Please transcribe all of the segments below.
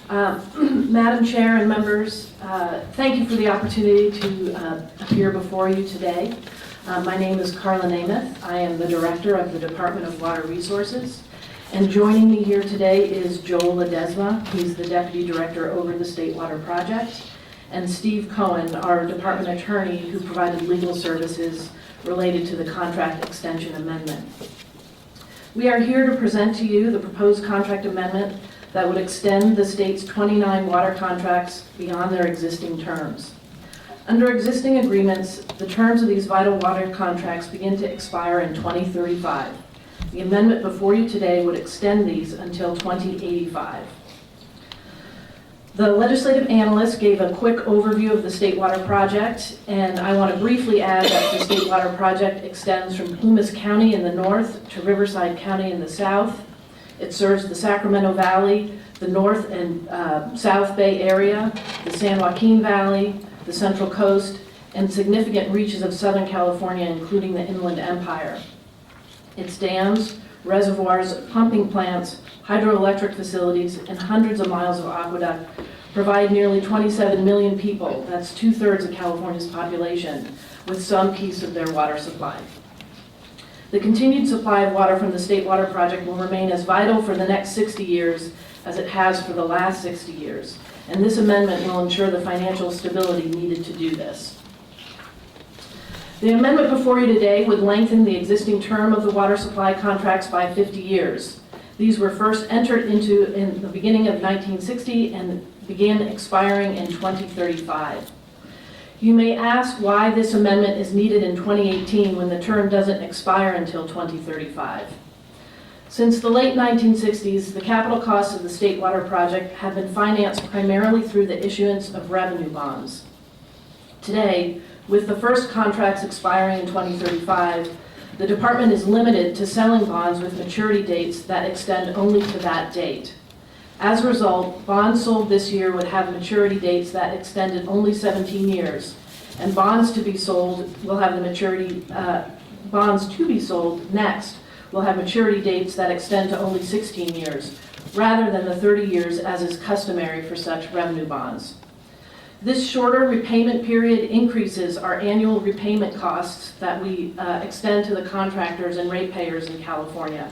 Madam Chair and members, thank you for the opportunity to appear before you today. My name is Karla Nemeth. I am the Director of the Department of Water Resources. And joining me here today is Joel Ledesma. He's the Deputy Director over the State Water Project. And Steve Cohen, our Department Attorney, who provided legal services related to the contract extension amendment. We are here to present to you the proposed contract amendment that would extend the state's 29 water contracts beyond their existing terms. Under existing agreements, the terms of these vital water contracts begin to expire in 2035. The amendment before you today would extend these until 2085. The legislative analyst gave a quick overview of the State Water Project, and I want to briefly add that the State Water Project extends from Plumas County in the north to Riverside County in the south. It serves the Sacramento Valley, the North and South Bay area, the San Joaquin Valley, the Central Coast, and significant reaches of Southern California, including the Inland Empire. Its dams, reservoirs, pumping plants, hydroelectric facilities, and hundreds of miles of aqueduct provide nearly 27 million people, that's 2/3 of California's population, with some piece of their water supply. The continued supply of water from the State Water Project will remain as vital for the next 60 years as it has for the last 60 years, and this amendment will ensure the financial stability needed to do this. The amendment before you today would lengthen the existing term of the water supply contracts by 50 years. These were first entered into in the beginning of 1960 and began expiring in 2035. You may ask why this amendment is needed in 2018 when the term doesn't expire until 2035. Since the late 1960s, the capital costs of the State Water Project have been financed primarily through the issuance of revenue bonds. Today, with the first contracts expiring in 2035, the department is limited to selling bonds with maturity dates that extend only to that date. As a result, bonds sold this year would have maturity dates that extended only 17 years, and bonds to be sold will have the maturity, bonds to be sold next will have maturity dates that extend to only 16 years, rather than the 30 years as is customary for such revenue bonds. This shorter repayment period increases our annual repayment costs that we extend to the contractors and ratepayers in California,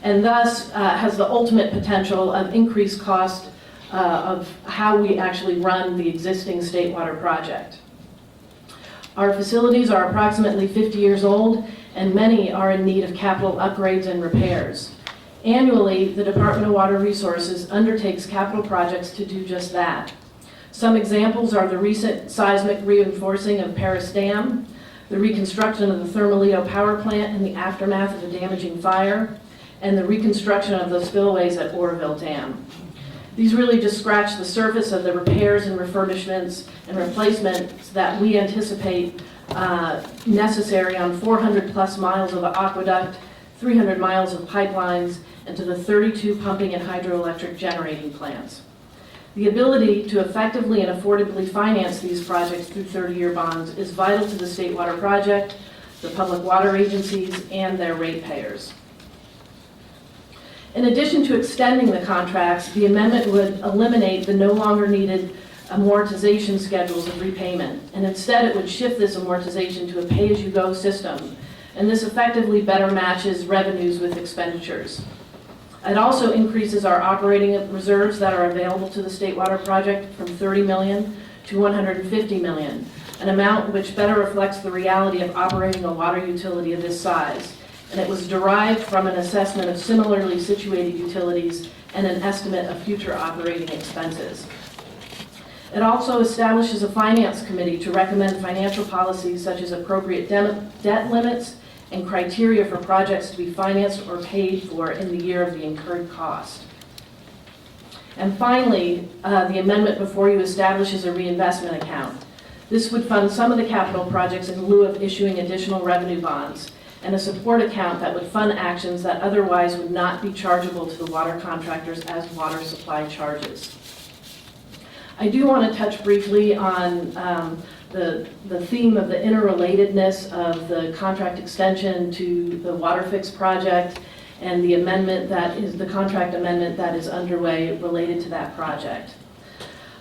and thus has the ultimate potential of increased cost of how we actually run the existing State Water Project. Our facilities are approximately 50 years old, and many are in need of capital upgrades and repairs. Annually, the Department of Water Resources undertakes capital projects to do just that. Some examples are the recent seismic reinforcing of Paris Dam, the reconstruction of the Thermalito power plant in the aftermath of a damaging fire, and the reconstruction of the spillways at Oroville Dam. These really just scratch the surface of the repairs and refurbishments and replacements that we anticipate necessary on 400 plus miles of aqueduct, 300 miles of pipelines, and to the 32 pumping and hydroelectric generating plants. The ability to effectively and affordably finance these projects through 30-year bonds is vital to the State Water Project, the public water agencies, and their ratepayers. In addition to extending the contracts, the amendment would eliminate the no longer needed amortization schedules of repayment, and instead it would shift this amortization to a pay-as-you-go system, and this effectively better matches revenues with expenditures. It also increases our operating reserves that are available to the State Water Project from $30 million to $150 million, an amount which better reflects the reality of operating a water utility of this size. And it was derived from an assessment of similarly situated utilities and an estimate of future operating expenses. It also establishes a finance committee to recommend financial policies such as appropriate debt limits and criteria for projects to be financed or paid for in the year of the incurred cost. And finally, the amendment before you establishes a reinvestment account. This would fund some of the capital projects in lieu of issuing additional revenue bonds, and a support account that would fund actions that otherwise would not be chargeable to the water contractors as water supply charges. I do want to touch briefly on the theme of the interrelatedness of the contract extension to the water fix project and the amendment that is the contract amendment that is underway related to that project.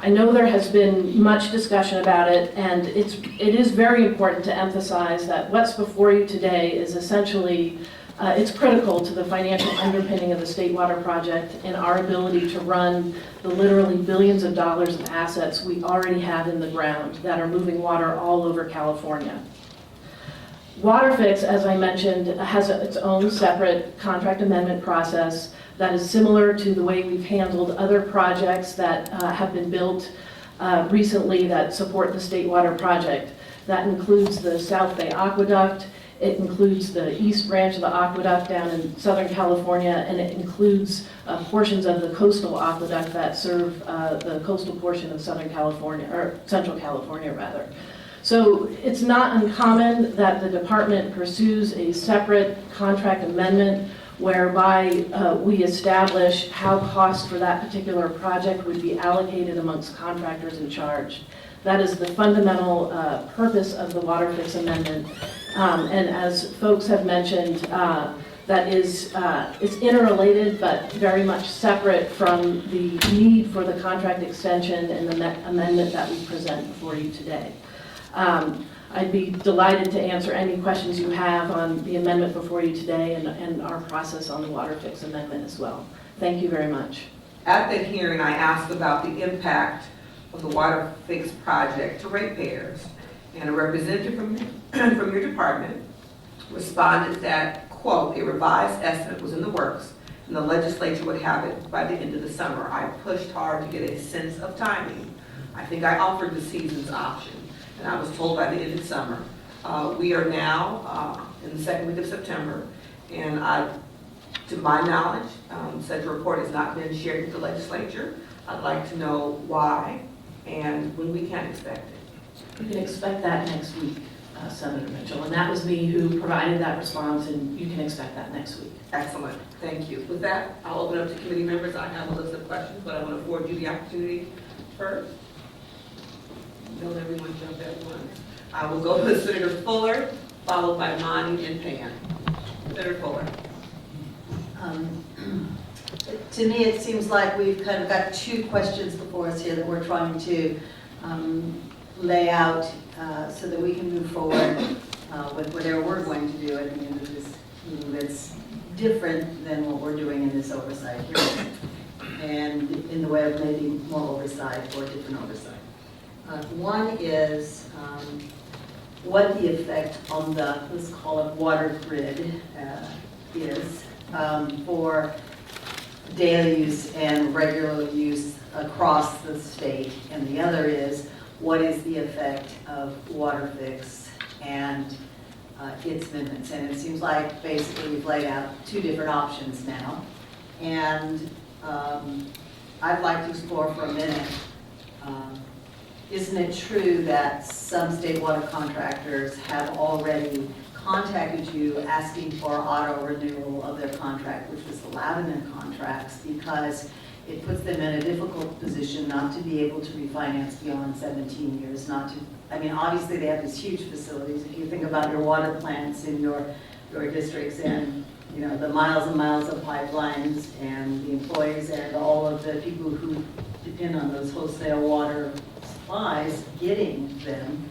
I know there has been much discussion about it, and it is very important to emphasize that what's before you today is essentially, it's critical to the financial underpinning of the State Water Project and our ability to run the literally billions of dollars of assets we already have in the ground that are moving water all over California. WaterFix, as I mentioned, has its own separate contract amendment process that is similar to the way we've handled other projects that have been built recently that support the State Water Project. That includes the South Bay Aqueduct, it includes the East Branch of the Aqueduct down in Southern California, and it includes portions of the coastal aqueduct that serve the coastal portion of Southern California, or Central California rather. So it's not uncommon that the department pursues a separate contract amendment whereby we establish how costs for that particular project would be allocated amongst contractors in charge. That is the fundamental purpose of the WaterFix amendment. And as folks have mentioned, that is it's interrelated but very much separate from the need for the contract extension and the amendment that we present before you today. I'd be delighted to answer any questions you have on the amendment before you today and our process on the WaterFix amendment as well. Thank you very much. At the hearing, I asked about the impact of the WaterFix project to ratepayers, and a representative from your department responded that, quote, a revised estimate was in the works and the legislature would have it by the end of the summer. I pushed hard to get a sense of timing. I think I offered the season's option, and I was told by the end of summer. We are now in the second week of September, and to my knowledge, such a report has not been shared with the legislature. I'd like to know why and when we can expect it. You can expect that next week, Senator Mitchell, and that was me who provided that response, and you can expect that next week. Excellent, thank you. With that, I'll open up to committee members. I have a list of questions, but I want to afford you the opportunity first. Don't everyone jump at once. I will go with Senator Fuller, followed by Monty and Pam. Senator Fuller. To me, it seems like we've kind of got two questions before us here that we're trying to lay out so that we can move forward with whatever we're going to do at the end of this meeting that's different than what we're doing in this oversight hearing, and in the way of maybe more oversight or different oversight. One is what the effect on the, let's call it, water grid is for daily use and regular use across the state, and the other is what is the effect of WaterFix and its amendments. And it seems like basically we've laid out two different options now, and I'd like to explore for a minute, isn't it true that some state water contractors have already contacted you asking for auto renewal of their contract, which was allowed in their contracts, because it puts them in a difficult position not to be able to refinance beyond 17 years, not to, I mean, obviously they have these huge facilities. If you think about your water plants in your districts and, you know, the miles and miles of pipelines and the employees and all of the people who depend on those wholesale water supplies, getting them,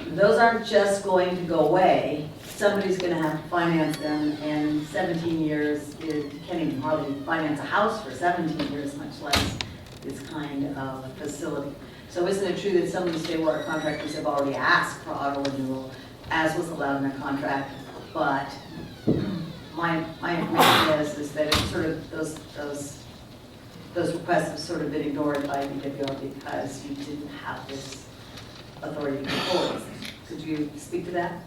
those aren't just going to go away. Somebody's going to have to finance them, and 17 years, you can't even hardly finance a house for 17 years, much less this kind of facility. So isn't it true that some of the state water contractors have already asked for auto renewal, as was allowed in their contract, but my information is that it's sort of those requests have sort of been ignored by D.W.R because you didn't have this authority to control these things. Could you speak to that?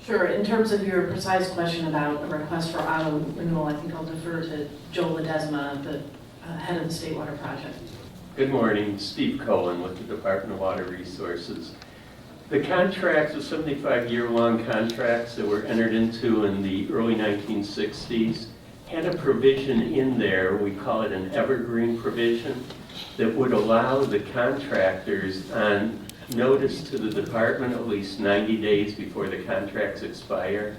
Sure. In terms of your precise question about a request for auto renewal, I think I'll defer to Joel Ledesma, the head of the State Water Project. Good morning, Steve Cohen with the Department of Water Resources. The contracts, the 75-year-long contracts that were entered into in the early 1960s, had a provision in there, we call it an evergreen provision, that would allow the contractors on notice to the department at least 90 days before the contracts expire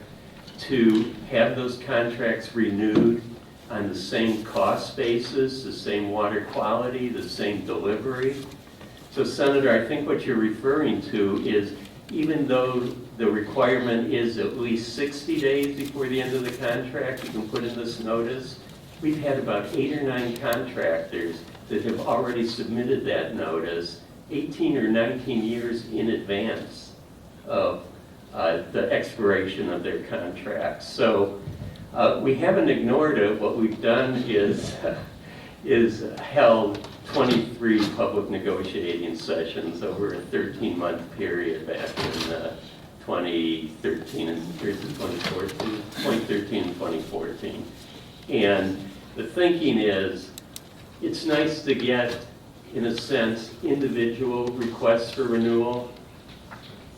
to have those contracts renewed on the same cost basis, the same water quality, the same delivery. So Senator, I think what you're referring to is even though the requirement is at least 60 days before the end of the contract, you can put in this notice. We've had about 8 or 9 contractors that have already submitted that notice 18 or 19 years in advance of the expiration of their contracts. So we haven't ignored it. What we've done is held 23 public negotiating sessions over a 13-month period back in 2013 and 2013 and 2014. And the thinking is, it's nice to get, in a sense, individual requests for renewal.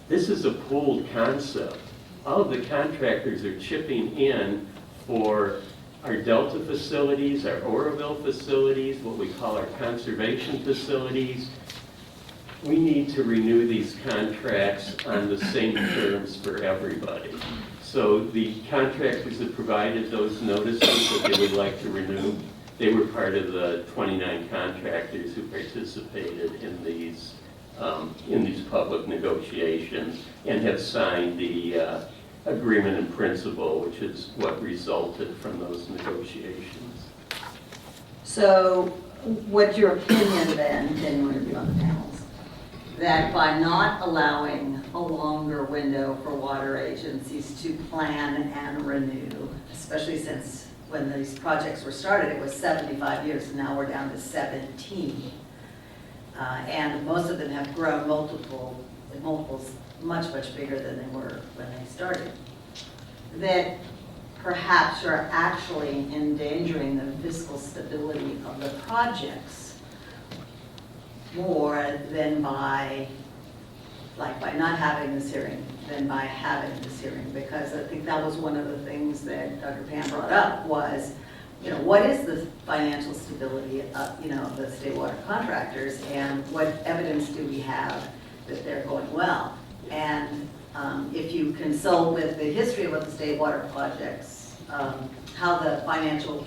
This is a pooled concept. All of the contractors are chipping in for our Delta facilities, our Oroville facilities, what we call our conservation facilities. We need to renew these contracts on the same terms for everybody. So the contractors that provided those notices that they would like to renew, they were part of the 29 contractors who participated in these public negotiations and have signed the agreement in principle, which is what resulted from those negotiations. So what's your opinion then, anyone of you on the panels, that by not allowing a longer window for water agencies to plan and renew, especially since when these projects were started, it was 75 years, and now we're down to 17. And most of them have grown multiples much bigger than they were when they started, that perhaps you're actually endangering the fiscal stability of the projects more than by not having this hearing than by having this hearing. Because I think that was one of the things that Dr. Pam brought up was, what is the financial stability of, the state water contractors, and what evidence do we have that they're going well? And if you consult with the history of what the state water projects, how the financial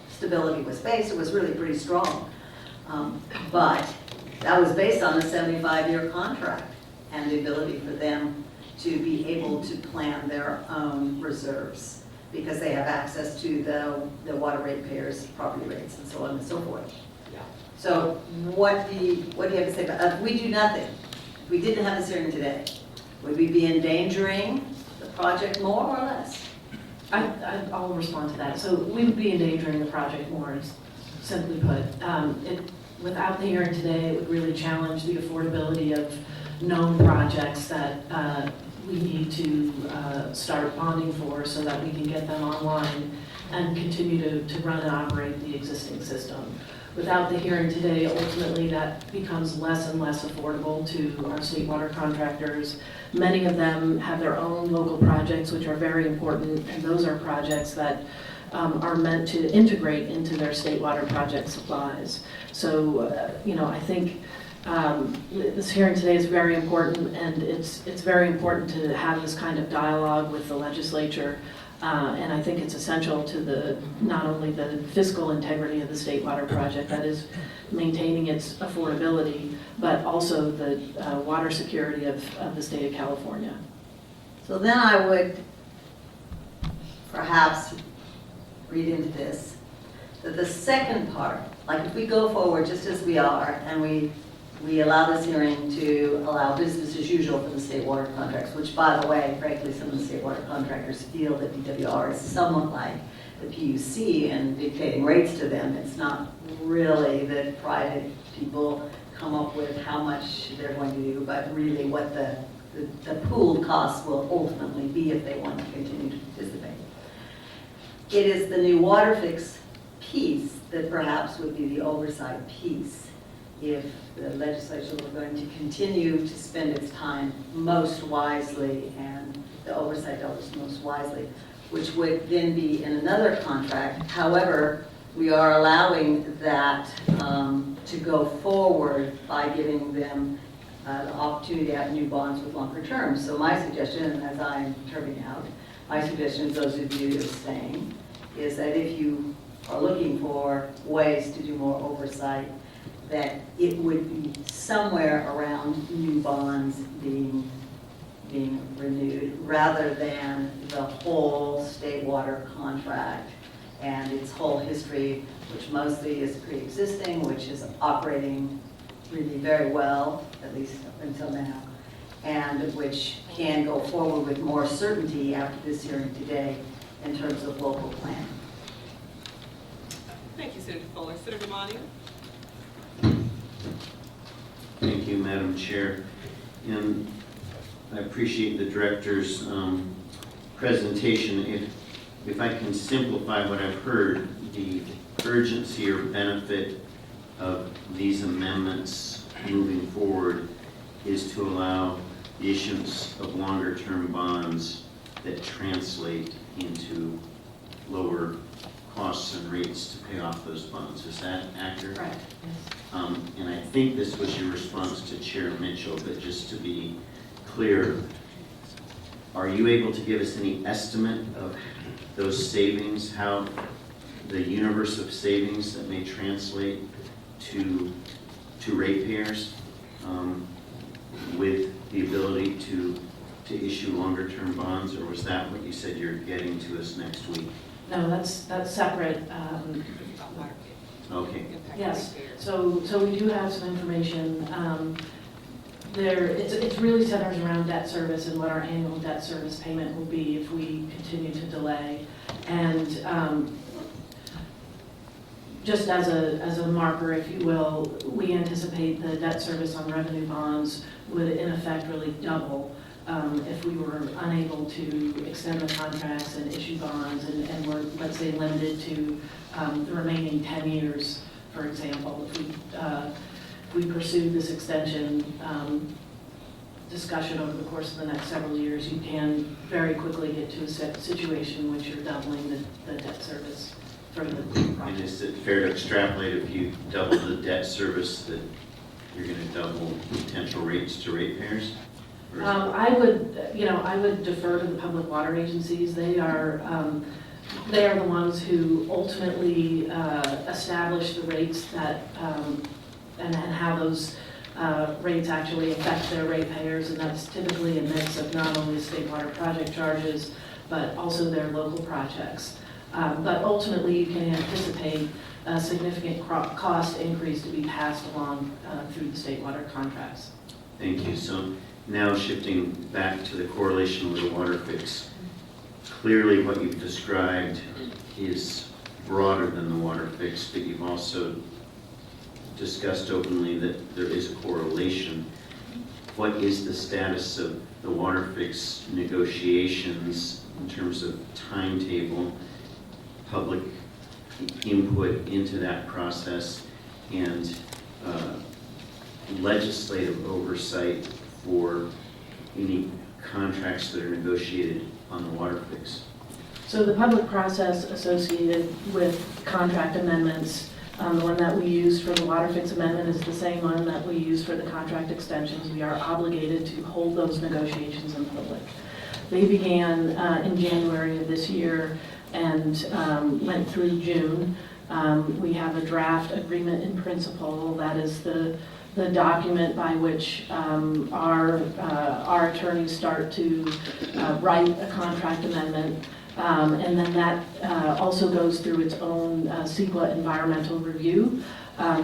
stability was based, it was really pretty strong. But that was based on a 75-year contract and the ability for them to be able to plan their own reserves because they have access to the water ratepayers' property rates and so on and so forth. Yeah. So what do you have to say about, if we do nothing, if we didn't have this hearing today, would we be endangering the project more or less? I'll respond to that. So we would be endangering the project more, simply put. Without the hearing today, it would really challenge the affordability of known projects that we need to start bonding for so that we can get them online and continue to run and operate the existing system. Without the hearing today, ultimately that becomes less and less affordable to our state water contractors. Many of them have their own local projects, which are very important, and those are projects that are meant to integrate into their state water project supplies. So, I think this hearing today is very important, and it's very important to have this kind of dialogue with the legislature. And I think it's essential to not only the fiscal integrity of the state water project, that is maintaining its affordability, but also the water security of the state of California. So then I would perhaps read into this that the second part, like if we go forward just as we are and we allow this hearing to allow business as usual for the state water contracts, which by the way, frankly, some of the state water contractors feel that D.W.R is somewhat like the PUC and dictating rates to them. It's not really that private people come up with how much they're going to do, but really what the pooled costs will ultimately be if they want to continue to participate. It is the new water fix piece that perhaps would be the oversight piece if the legislature were going to continue to spend its time most wisely and the oversight dollars most wisely, which would then be in another contract. However, we are allowing that to go forward by giving them the opportunity to have new bonds with longer terms. So my suggestion, as I'm turning out, my suggestion is those of you staying, is that if you are looking for ways to do more oversight, that it would be somewhere around new bonds being renewed, rather than the whole state water contract and its whole history, which mostly is pre-existing, which is operating really very well, at least up until now, and which can go forward with more certainty after this hearing today in terms of local planning. Thank you, Senator Fuller. Senator Monia? Thank you, Madam Chair. And I appreciate the director's presentation. If I can simplify what I've heard, the urgency or benefit of these amendments moving forward is to allow the issuance of longer-term bonds that translate into lower costs and rates to pay off those bonds. Is that accurate? Correct, yes. And I think this was your response to Chair Mitchell, but just to be clear, are you able to give us any estimate of those savings, how the universe of savings that may translate to ratepayers with the ability to issue longer-term bonds, or was that what you said you're getting to us next week? No, that's separate. Okay. Yes, so we do have some information. It's really centers around debt service and what our annual debt service payment will be if we continue to delay. And just as a marker, if you will, we anticipate the debt service on revenue bonds would in effect really double if we were unable to extend the contracts and issue bonds and were, let's say, limited to the remaining 10 years, for example. If we pursued this extension discussion over the course of the next several years, you can very quickly get to a situation in which you're doubling the debt service for the And project. is it fair to extrapolate if you double the debt service that you're going to double potential rates to ratepayers? Or is I would defer to the public water agencies. They are the ones who ultimately establish the rates that and how those rates actually affect their ratepayers, and that's typically a mix of not only state water project charges, but also their local projects. But ultimately, you can anticipate a significant cost increase to be passed along through the state water contracts. Thank you. So now shifting back to the correlation with the water fix. Clearly what you've described is broader than the water fix, but you've also discussed openly that there is a correlation. What is the status of the water fix negotiations in terms of timetable, public input into that process, and legislative oversight for any contracts that are negotiated on the water fix? So the public process associated with contract amendments, the one that we use for the water fix amendment is the same one that we use for the contract extensions. We are obligated to hold those negotiations in public. They began in January of this year and went through June. We have a draft agreement in principle. That is the document by which our attorneys start to write a contract amendment. And then that also goes through its own CEQA environmental review,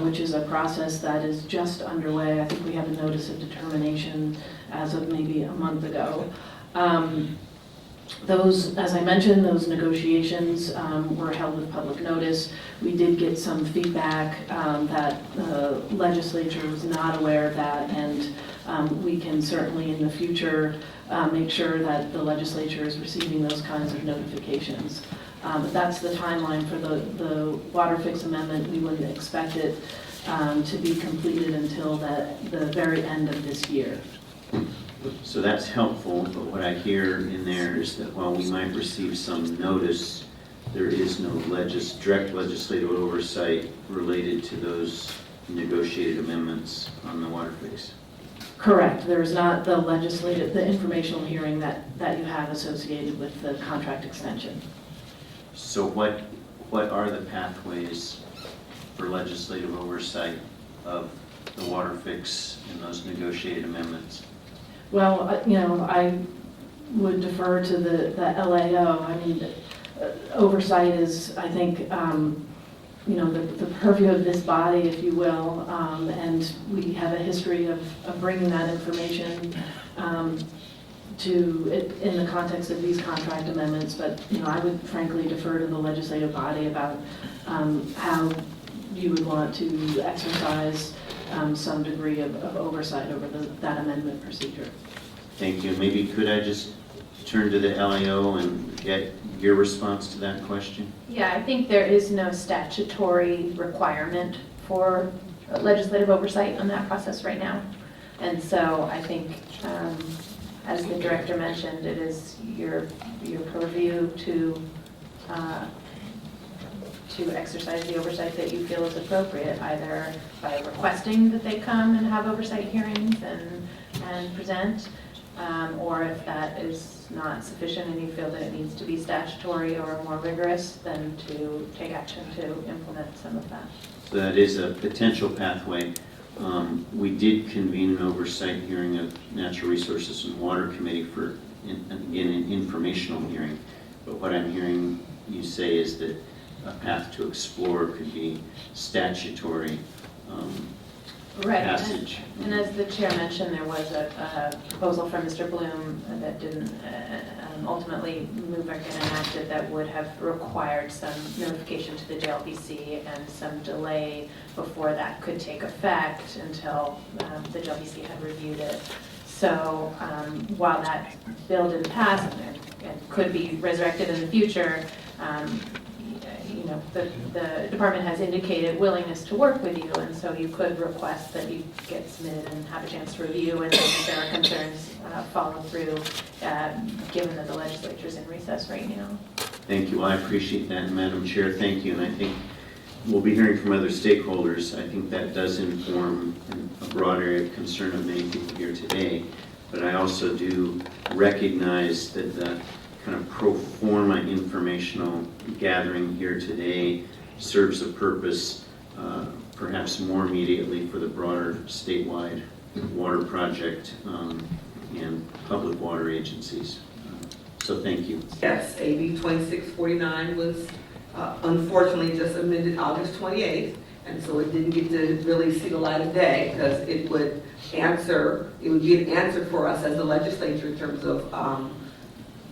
which is a process that is just underway. I think we have a notice of determination as of maybe a month ago. Those, as I mentioned, those negotiations were held with public notice. We did get some feedback that the legislature was not aware of that, and we can certainly in the future make sure that the legislature is receiving those kinds of notifications. But that's the timeline for the water fix amendment. We wouldn't expect it to be completed until the very end of this year. So that's helpful, but what I hear in there is that while we might receive some notice, there is no direct legislative oversight related to those negotiated amendments on the water fix. Correct. There is not the informational hearing that you have associated with the contract extension. So what are the pathways for legislative oversight of the water fix and those negotiated amendments? Well, I would defer to the LAO. I mean, oversight is, I think, the purview of this body, if you will, and we have a history of bringing that information in the context of these contract amendments. But, I would frankly defer to the legislative body about how you would want to exercise some degree of oversight over that amendment procedure. Thank you. Maybe could I just turn to the LAO and get your response to that question? Yeah, I think there is no statutory requirement for legislative oversight on that process right now. And so I think, as the director mentioned, it is your purview to exercise the oversight that you feel is appropriate, either by requesting that they come and have oversight hearings and present, or if that is not sufficient and you feel that it needs to be statutory or more rigorous, then to take action to implement some of that. So that is a potential pathway. We did convene an oversight hearing of Natural Resources and Water Committee for, again, an informational hearing. But what I'm hearing you say is that a path to explore could be statutory Right, passage. and as the chair mentioned, there was a proposal from Mr. Bloom that didn't ultimately move or get enacted that would have required some notification to the JLBC and some delay before that could take effect until the JLBC had reviewed it. So while that bill didn't pass and could be resurrected in the future, the department has indicated willingness to work with you, and so you could request that you get submitted and have a chance to review, and then if there are concerns, follow through, given that the legislature's in recess right now. Thank you. I appreciate that, Madam Chair. Thank you. And I think we'll be hearing from other stakeholders. I think that does inform a broad area of concern of many people here today. But I also do recognize that the kind of pro forma informational gathering here today serves a purpose, perhaps more immediately for the broader statewide water project and public water agencies. So thank you. Yes, AB 2649 was unfortunately just amended August 28th, and so it didn't get to really see the light of day because it would be an answer for us as the legislature in terms of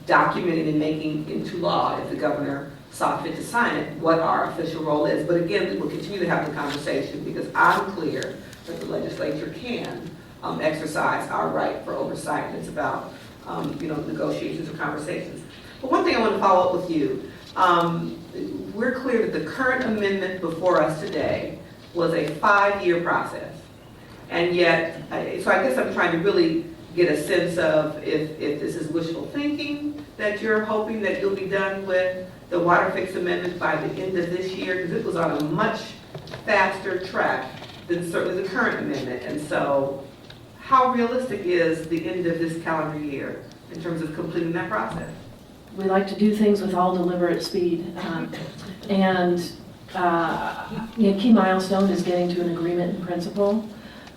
documenting and making into law, if the governor saw fit to sign it, what our official role is. But again, we will continue to have the conversation because I'm clear that the legislature can exercise our right for oversight. It's about negotiations or conversations. But one thing I want to follow up with you, we're clear that the current amendment before us today was a 5-year process. And yet, so I guess I'm trying to really get a sense of if this is wishful thinking, that you're hoping that you'll be done with the water fix amendment by the end of this year, because it was on a much faster track than certainly the current amendment. And so how realistic is the end of this calendar year in terms of completing that process? We like to do things with all deliberate speed. Key milestone is getting to an agreement in principle.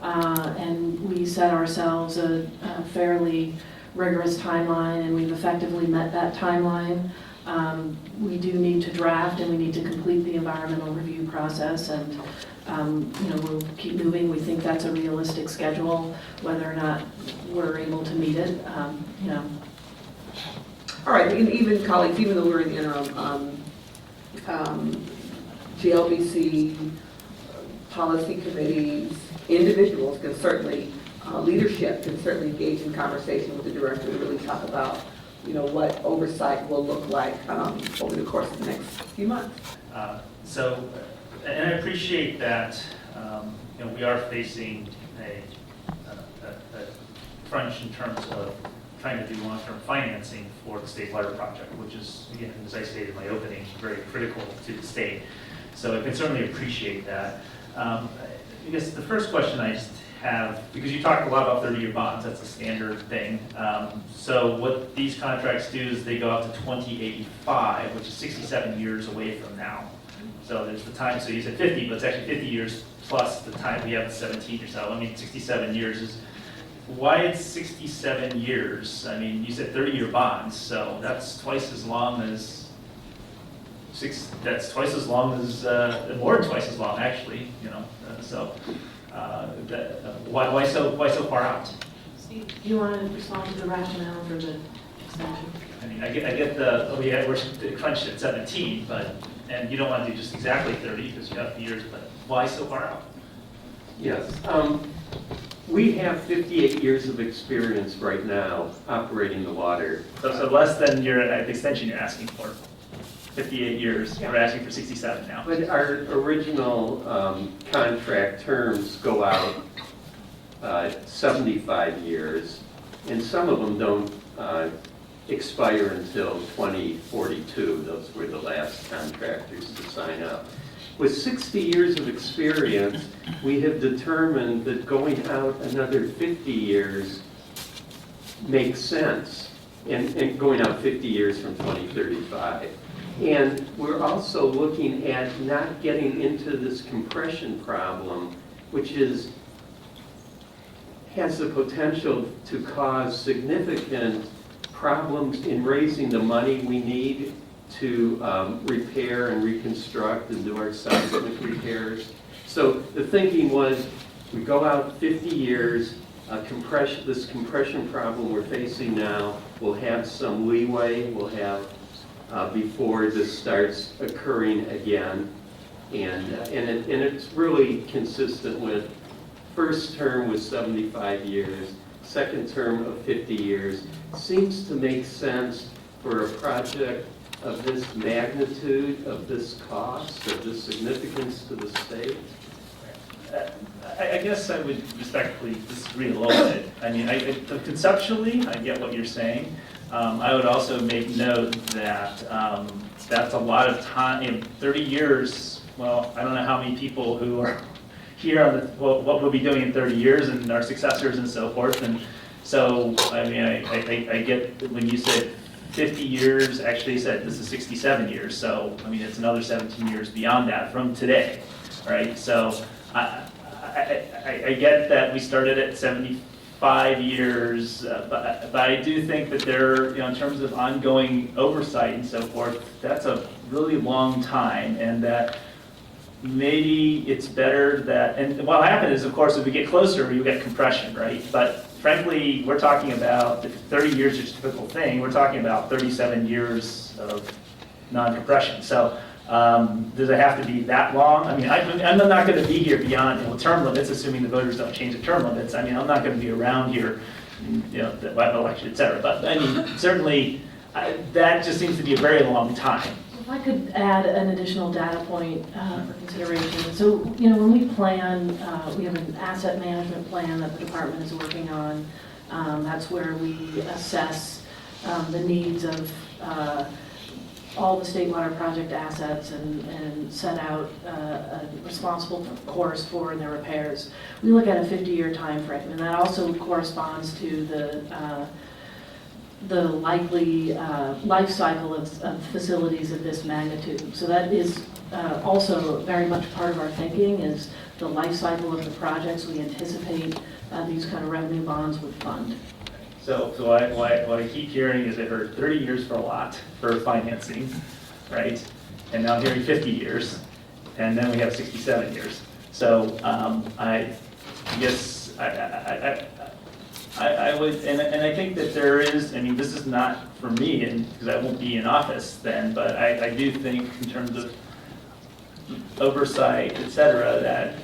And we set ourselves a fairly rigorous timeline, and we've effectively met that timeline. We do need to draft, and we need to complete the environmental review process, and we'll keep moving. We think that's a realistic schedule, whether or not we're able to meet it. All right, and even colleagues, even though we're in the interim, GLBC, policy committees, individuals can certainly, leadership can certainly engage in conversation with the director to really talk about, what oversight will look like over the course of the next few months. And I appreciate that, we are facing a crunch in terms of trying to do long-term financing for the state water project, which is, again, as I stated in my opening, very critical to the state. So I can certainly appreciate that. I guess the first question I just have, because you talked a lot about 30-year bonds, that's a standard thing. So what these contracts do is they go out to 2085, which is 67 years away from now. So there's the time, so you said 50, but it's actually 50 years plus the time we have 17 or so. I mean, 67 years is, why it's 67 years? I mean, you said 30-year bonds, so that's twice as long as more than twice as long, actually, you know, why so far out? Steve, do you want to respond to the rationale for the extension? I mean, I get we're crunched at 17, and you don't want to do just exactly 30 because you have years, but why so far out? Yes. We have 58 years of experience right now operating the water. So less than the extension you're asking for. 58 years, we're asking for 67 now. But our original contract terms go out 75 years, and some of them don't expire until 2042. Those were the last contractors to sign up. With 60 years of experience, we have determined that going out another 50 years makes sense, and going out 50 years from 2035. And we're also looking at not getting into this compression problem, which has the potential to cause significant problems in raising the money we need to repair and reconstruct and do our seismic repairs. So the thinking was, we go out 50 years, this compression problem we're facing now will have some leeway, we'll have before this starts occurring again. And it's really consistent with first term was 75 years, second term of 50 years. Seems to make sense for a project of this magnitude, of this cost, of this significance to the state. I guess I would respectfully disagree a little bit. I mean, conceptually, I get what you're saying. I would also make note that that's a lot of time, in 30 years. Well, I don't know how many people who are here on what we'll be doing in 30 years and our successors and so forth. And so, I mean, I get when you said 50 years, actually you said this is 67 years. So, I mean, it's another 17 years beyond that from today, right? So, I get that we started at 75 years, but I do think that there, in terms of ongoing oversight and so forth, that's a really long time, and that maybe it's better that, and what will happen is, of course, as we get closer, you get compression, right? But frankly, we're talking about, if 30 years is a typical thing, we're talking about 37 years of non-compression. So does it have to be that long? I mean, I'm not going to be here beyond term limits, assuming the voters don't change the term limits. I mean, I'm not going to be around here, the election, et cetera. But I mean, certainly, that just seems to be a very long time. If I could add an additional data point for consideration. So, when we plan, we have an asset management plan that the department is working on. That's where we assess the needs of all the state water project assets and set out a responsible course for their repairs. We look at a 50-year time frame, and that also corresponds to the likely life cycle of facilities of this magnitude. So that is also very much part of our thinking, is the life cycle of the projects we anticipate these kind of revenue bonds would fund. So what I keep hearing is I heard 30 years for a lot for financing, right? And now I'm hearing 50 years, and then we have 67 years. So I guess I would, and I think that there is, I mean, this is not for me, and because I won't be in office then, but I do think in terms of oversight, et cetera, that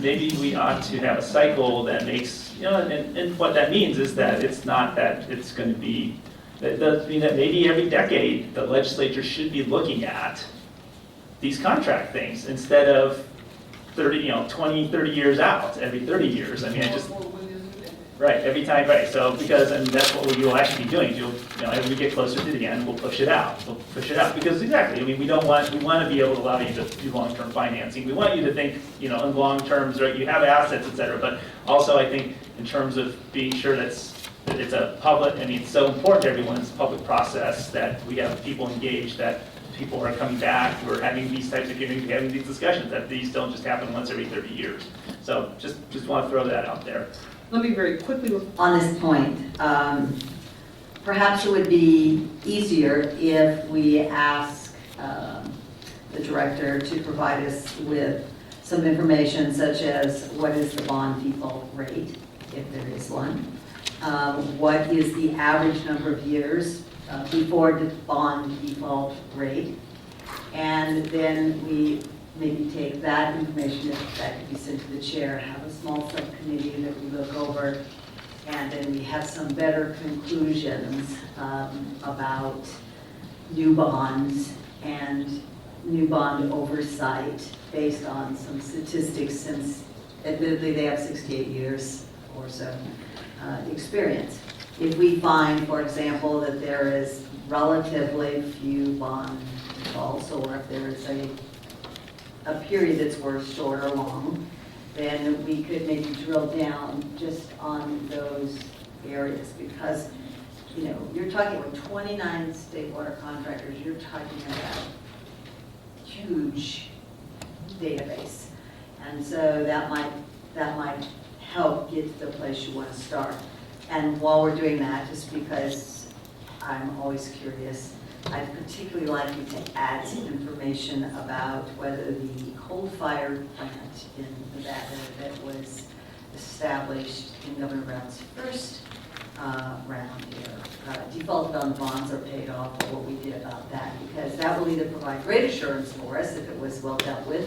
maybe we ought to have a cycle that makes, and what that means is that it's not that it's going to be, that does mean that maybe every decade the legislature should be looking at these contract things instead of 30, 20, 30 years out, every 30 years. I mean, Right, every time, right, so because, and that's what you'll actually be doing, as we get closer to the end, we'll push it out, because exactly, I mean, we want to be able to allow you to do long-term financing, we want you to think, in long terms, right, you have assets, et cetera, but also I think in terms of being sure that it's a public, I mean, it's so important to everyone, it's a public process, that we have people engaged, that people are coming back, we're having these types of hearings, we're having these discussions, that these don't just happen once every 30 years. So just want to throw that out there. Let me very quickly, On this point, perhaps it would be easier if we ask the director to provide us with some information such as what is the bond default rate, if there is one, what is the average number of years before the bond default rate, and then we maybe take that information, if that could be sent to the chair, have a small subcommittee that we look over, and then we have some better conclusions about new bonds and new bond oversight based on some statistics, since admittedly they have 68 years or so experience. If we find, for example, that there is relatively few bond defaults, or if there is a period that's worth short or long, then we could maybe drill down just on those areas, because you're talking about 29 state water contractors, you're talking about huge database, and so that might help get to the place you want to start. And while we're doing that, just because I'm always curious, I'd particularly like you to add some information about whether the coal-fired plant in Nevada that was established in Governor Brown's first round here defaulted on the bonds or paid off, or what we did about that, because that will either provide great assurance for us if it was well dealt with,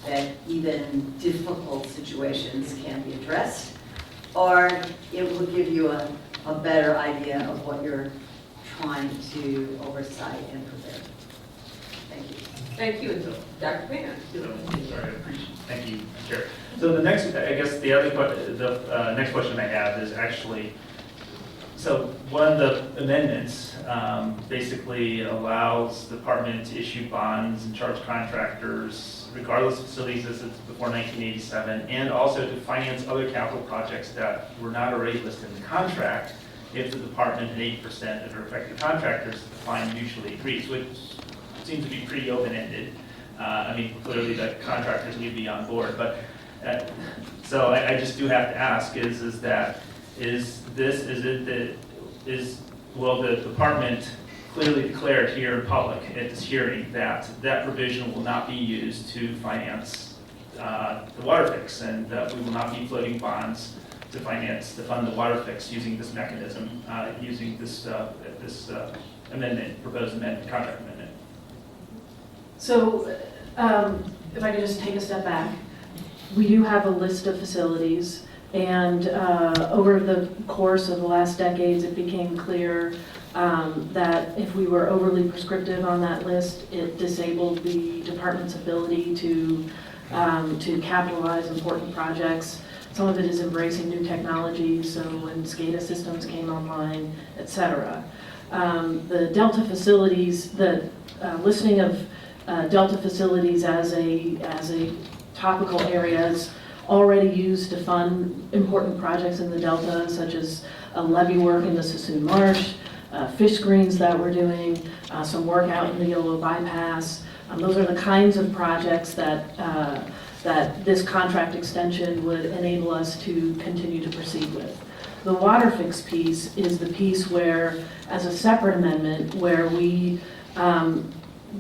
that even difficult situations can be addressed, or it will give you a better idea of what you're trying to oversight and prevent. Thank you. thank you, Dr. Pan. Sorry, I appreciate, thank you, Chair. So the next, I guess the other next question I have is actually, so one of the amendments basically allows the department to issue bonds and charge contractors, regardless of facilities, as it's before 1987, and also to finance other capital projects that were not already listed in the contract, if the department and 80% of their affected contractors define mutually agrees, which seems to be pretty open-ended. I mean, clearly the contractors need to be on board, but so I just do have to ask: will the department clearly declare here in public at this hearing that that provision will not be used to finance the water fix, and that we will not be floating bonds to fund the water fix using this mechanism, using this amendment, proposed amendment, contract amendment? So if I could just take a step back, we do have a list of facilities, and over the course of the last decades, it became clear that if we were overly prescriptive on that list, it disabled the department's ability to capitalize important projects. Some of it is embracing new technologies, so when SCADA systems came online, et cetera. The Delta facilities, the listing of Delta facilities as a topical areas already used to fund important projects in the Delta, such as levee work in the Sassoon Marsh, fish screens that we're doing, some work out in the Yolo Bypass. Those are the kinds of projects that this contract extension would enable us to continue to proceed with. The water fix piece is the piece where, as a separate amendment, where we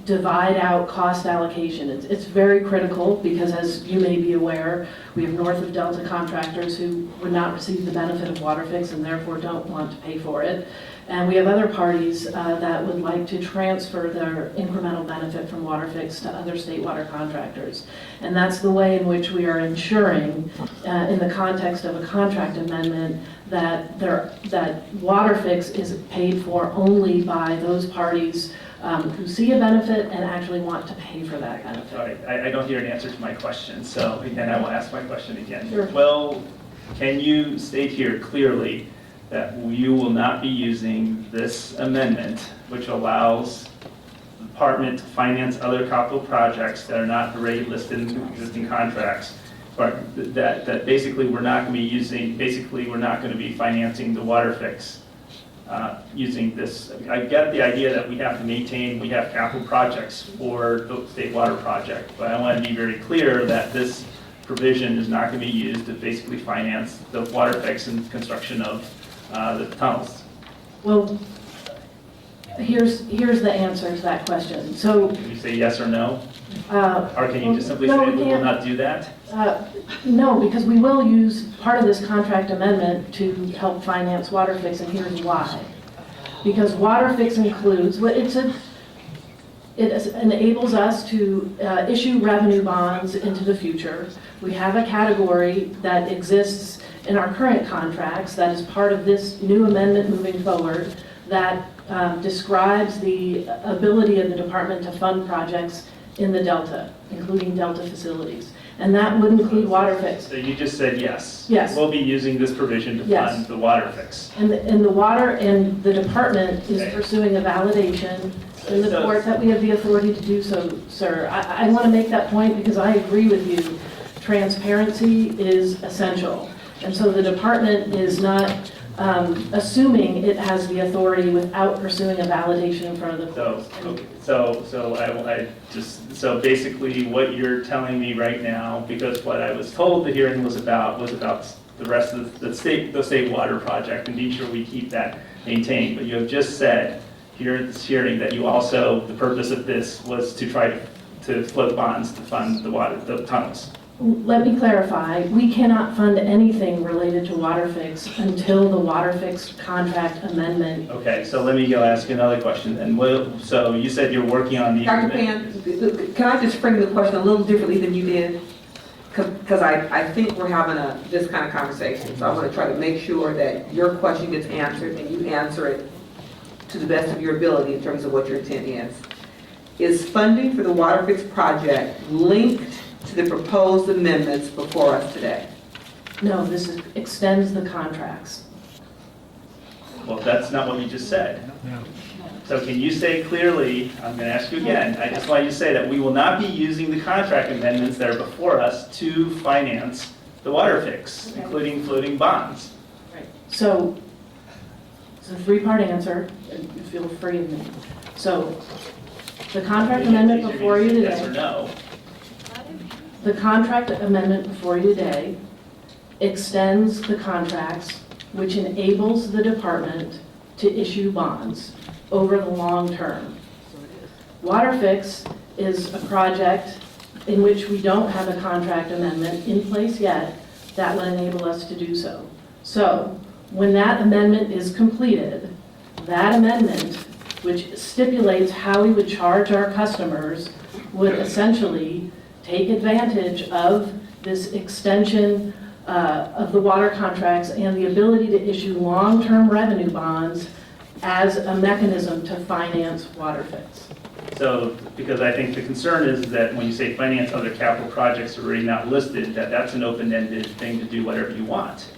divide out cost allocation. It's very critical because, as you may be aware, we have north of Delta contractors who would not receive the benefit of water fix and therefore don't want to pay for it. And we have other parties that would like to transfer their incremental benefit from water fix to other state water contractors. And that's the way in which we are ensuring, in the context of a contract amendment, that water fix is paid for only by those parties who see a benefit and actually want to pay for that benefit. Sorry, I don't hear an answer to my question, so then I will ask my question again. Sure. Well, can you state here clearly that you will not be using this amendment, which allows the department to finance other capital projects that are not already listed in existing contracts, but that basically we're not going to be using, basically we're not going to be financing the water fix using this? I get the idea that we have to maintain, we have capital projects for the state water project, but I want to be very clear that this provision is not going to be used to basically finance the water fix and construction of the tunnels. Well, here's the answer to that question. So, Can you say yes or no? Or can you just simply no, say we we will can't. not do that? No, because we will use part of this contract amendment to help finance water fix, and here's why. Because water fix includes, it enables us to issue revenue bonds into the future. We have a category that exists in our current contracts that is part of this new amendment moving forward that describes the ability of the department to fund projects in the Delta, including Delta facilities. And that would include water fix. So you just said yes. Yes. We'll be using this provision to Yes. fund the water fix. And the water and the department is Okay. pursuing a validation in the court that we have the authority to do so, sir. I want to make that point because I agree with you. Transparency is essential. And so the department is not assuming it has the authority without pursuing a validation in front of the So, courts. okay, so basically what you're telling me right now, because what I was told the hearing was about the rest of the state water project and being sure we keep that maintained. But you have just said here at this hearing that you also, the purpose of this was to try to float bonds to fund the tunnels. Let me clarify, we cannot fund anything related to water fix until the water fix contract amendment. Okay, so let me go ask another question. And so you said you're working on the. Dr. Pan, can I just frame the question a little differently than you did? Because I think we're having this kind of conversation, so I want to try to make sure that your question gets answered and you answer it to the best of your ability in terms of what your intent is. Is funding for the water fix project linked to the proposed amendments before us today? No, extends the contracts. Well, that's not what you just said. So can you say clearly, I'm going to ask you again, I just want you to say that we will not be using the contract amendments that are before us to finance the water fix, including floating bonds. So, it's a three-part answer, and you feel free of me. So, the contract amendment before you Yes or today, no? the contract amendment before you today extends the contracts, which enables the department to issue bonds over the long term. Water fix is a project in which we don't have a contract amendment in place yet that will enable us to do so. So, when that amendment is completed, that amendment, which stipulates how we would charge our customers, would essentially take advantage of this extension of the water contracts and the ability to issue long-term revenue bonds as a mechanism to finance water fix. So, because I think the concern is that when you say finance other capital projects that are already not listed, that's an open-ended thing to do whatever you want.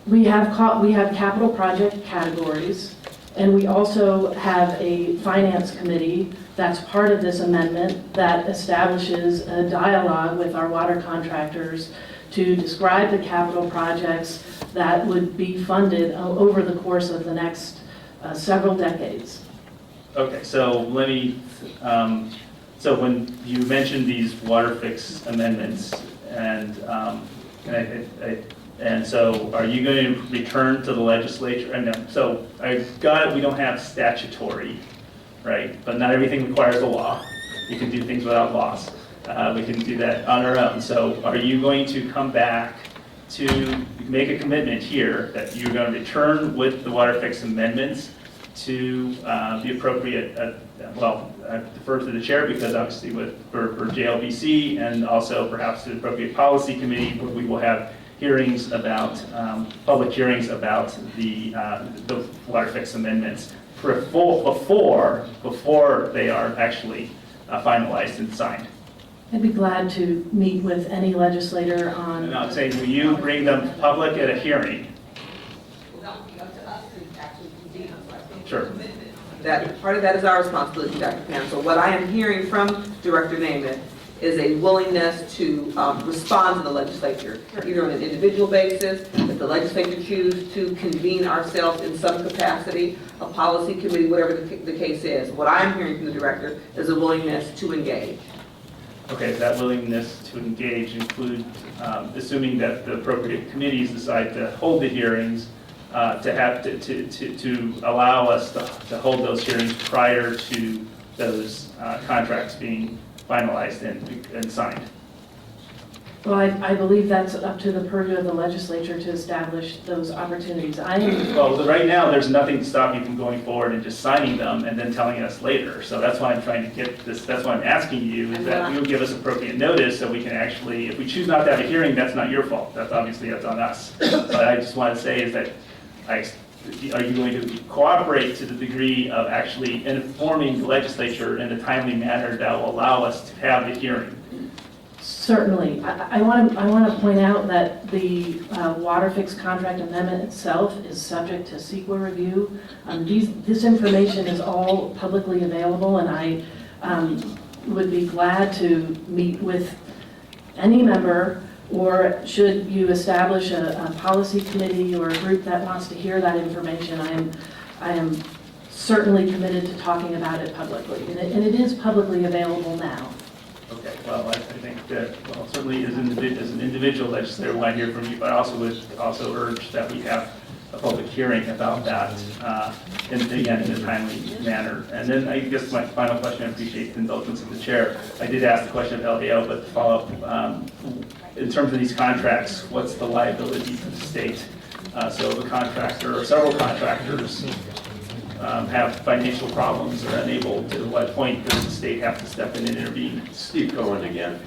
We have capital project categories, and we also have a finance committee that's part of this amendment that establishes a dialogue with our water contractors to describe the capital projects that would be funded over the course of the next several decades. Okay, so let me, so when you mentioned these water fix amendments, and so are you going to return to the legislature? And so I got it, we don't have statutory, right? But not everything requires a law. You can do things without laws. We can do that on our own. So are you going to come back to make a commitment here that you're going to return with the water fix amendments to the appropriate, I defer to the chair because obviously for JLBC and also perhaps to the appropriate policy committee where we will have hearings about, public hearings about the water fix amendments before they are actually finalized and signed. I'd be glad to meet with any legislator on. And I'm saying, will you bring them public at a hearing? Well, that would be up to us to actually convene them, so I think Sure. that, part of that is our responsibility, Dr. Pam. So what I am hearing from Director Nemeth is a willingness to respond to the legislature, either on an individual basis, if the legislature choose to convene ourselves in some capacity, a policy committee, whatever the case is. What I'm hearing from the director is a willingness to engage. Okay, that willingness to engage include, assuming that the appropriate committees decide to hold the hearings, to allow us to hold those hearings prior to those contracts being finalized and signed. Well, I believe that's up to the purview of the legislature to establish those opportunities. I am, Well, right now, there's nothing to stop you from going forward and just signing them and then telling us later. So that's why I'm trying to get this, that's why I'm asking you, is that you'll give us appropriate notice so we can actually, if we choose not to have a hearing, that's not your fault. That's obviously, that's on us. But I just want to say is that, are you going to cooperate to the degree of actually informing the legislature in a timely manner that will allow us to have the hearing? certainly. I want to point out that the water fix contract amendment itself is subject to CEQA review. This information is all publicly available, and I would be glad to meet with any member, or should you establish a policy committee or a group that wants to hear that information, I am certainly committed to talking about it publicly, and it is publicly available now. Okay, well, I think that, well, certainly as an individual legislator, when I hear from you, but I also would also urge that we have a public hearing about that, and again, in a timely manner. And then I guess my final question, I appreciate the indulgence of the chair. I did ask the question of LDO, but to follow up, in terms of these contracts, what's the liability to the state? So if a contractor or several contractors have financial problems or unable, to what point does the state have to step in and intervene? Steve Cohen again.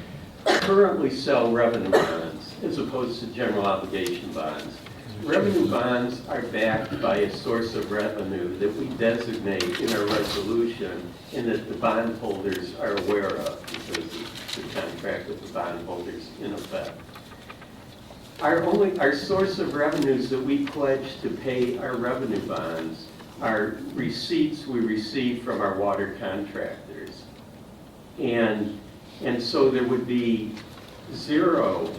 Currently sell revenue bonds as opposed to general obligation bonds. Revenue bonds are backed by a source of revenue that we designate in our resolution and that the bondholders are aware of because it's the contract with the bondholders in effect. Our source of revenues that we pledge to pay our revenue bonds are receipts we receive from our water contractors. And so there would be zero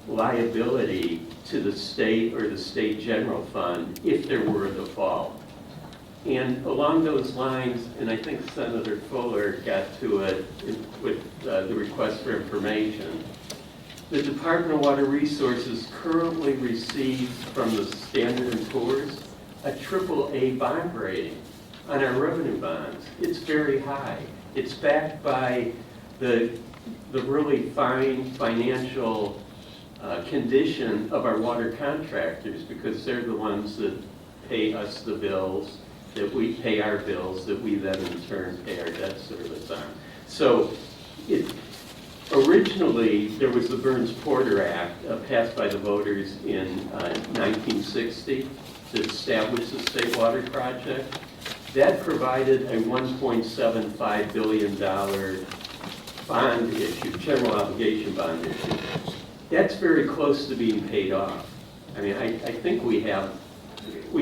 liability to the state or the state general fund if there were a default. And along those lines, and I think Senator Fuller got to it with the request for information, the Department of Water Resources currently receives from the Standard & Poor's a AAA bond rating on our revenue bonds. It's very high. It's backed by the really fine financial condition of our water contractors because they're the ones that pay us the bills, that we pay our bills, that we then in turn pay our debt service on. So originally, there was the Burns-Porter Act passed by the voters in 1960 to establish the State Water Project. That provided a $1.75 billion bond issue, general obligation bond issue. That's very close to being paid off. I mean, I think we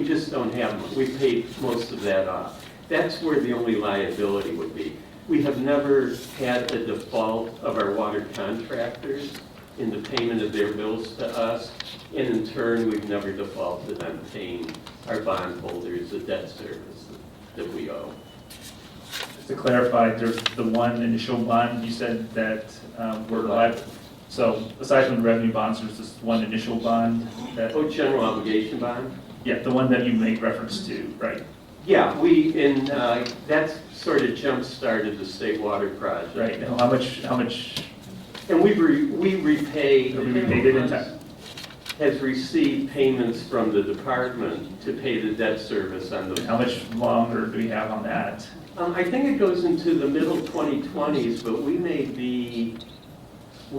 just don't have, we paid most of that off. That's where the only liability would be. We have never had a default of our water contractors in the payment of their bills to us, and in turn, we've never defaulted on paying our bondholders the debt service that we owe. Just to clarify, there's the one initial bond you said that we're liable. So aside from the revenue bonds, there's this one initial bond that, Oh, general obligation bond? yeah, the one that you make reference to, right? Yeah, that sort of jump-started the State Water Project. Right, and how much, And we repay, have we repaid it in time? has received payments from the department to pay the debt service on those. How much longer do we have on that? I think it goes into the middle 2020s, but we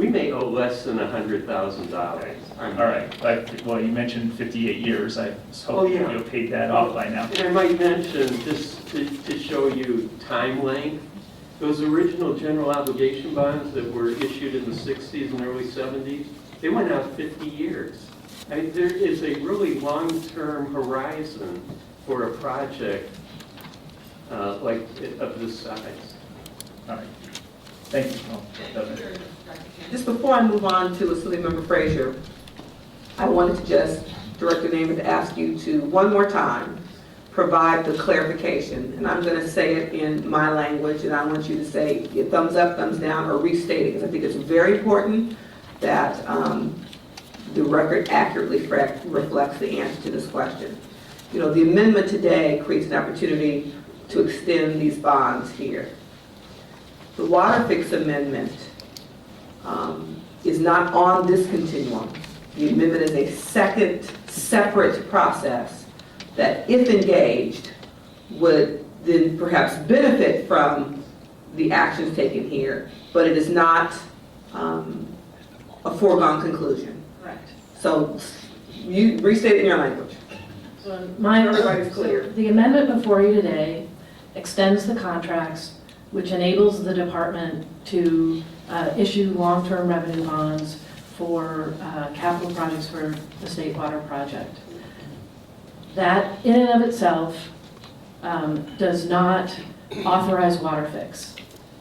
may owe less than $100,000. All right, well, you mentioned 58 years, I was Oh, hoping yeah. you'll paid that off by now. And I might mention, just to show you time length, Those original general obligation bonds that were issued in the 60s and early 70s, they went out 50 years. I mean, there is a really long-term horizon for a project like of this size. All right. Thank you. Oh, definitely. Just before I move on to Assembly Member Frazier, I wanted to just, Director Nemeth, to ask you to, one more time, provide the clarification. And I'm going to say it in my language, and I want you to say thumbs up, thumbs down, or restate it, because I think it's very important that the record accurately reflects the answer to this question. You know, the amendment today creates an opportunity to extend these bonds here. The water fix amendment is not on this continuum. The amendment is a second separate process that, if engaged, would then perhaps benefit from the actions taken here, but it is not a foregone conclusion. Correct. So you restate it in your language. So Everybody's clear. The amendment before you today extends the contracts, which enables the department to issue long-term revenue bonds for capital projects for the State Water Project. That in and of itself does not authorize water fix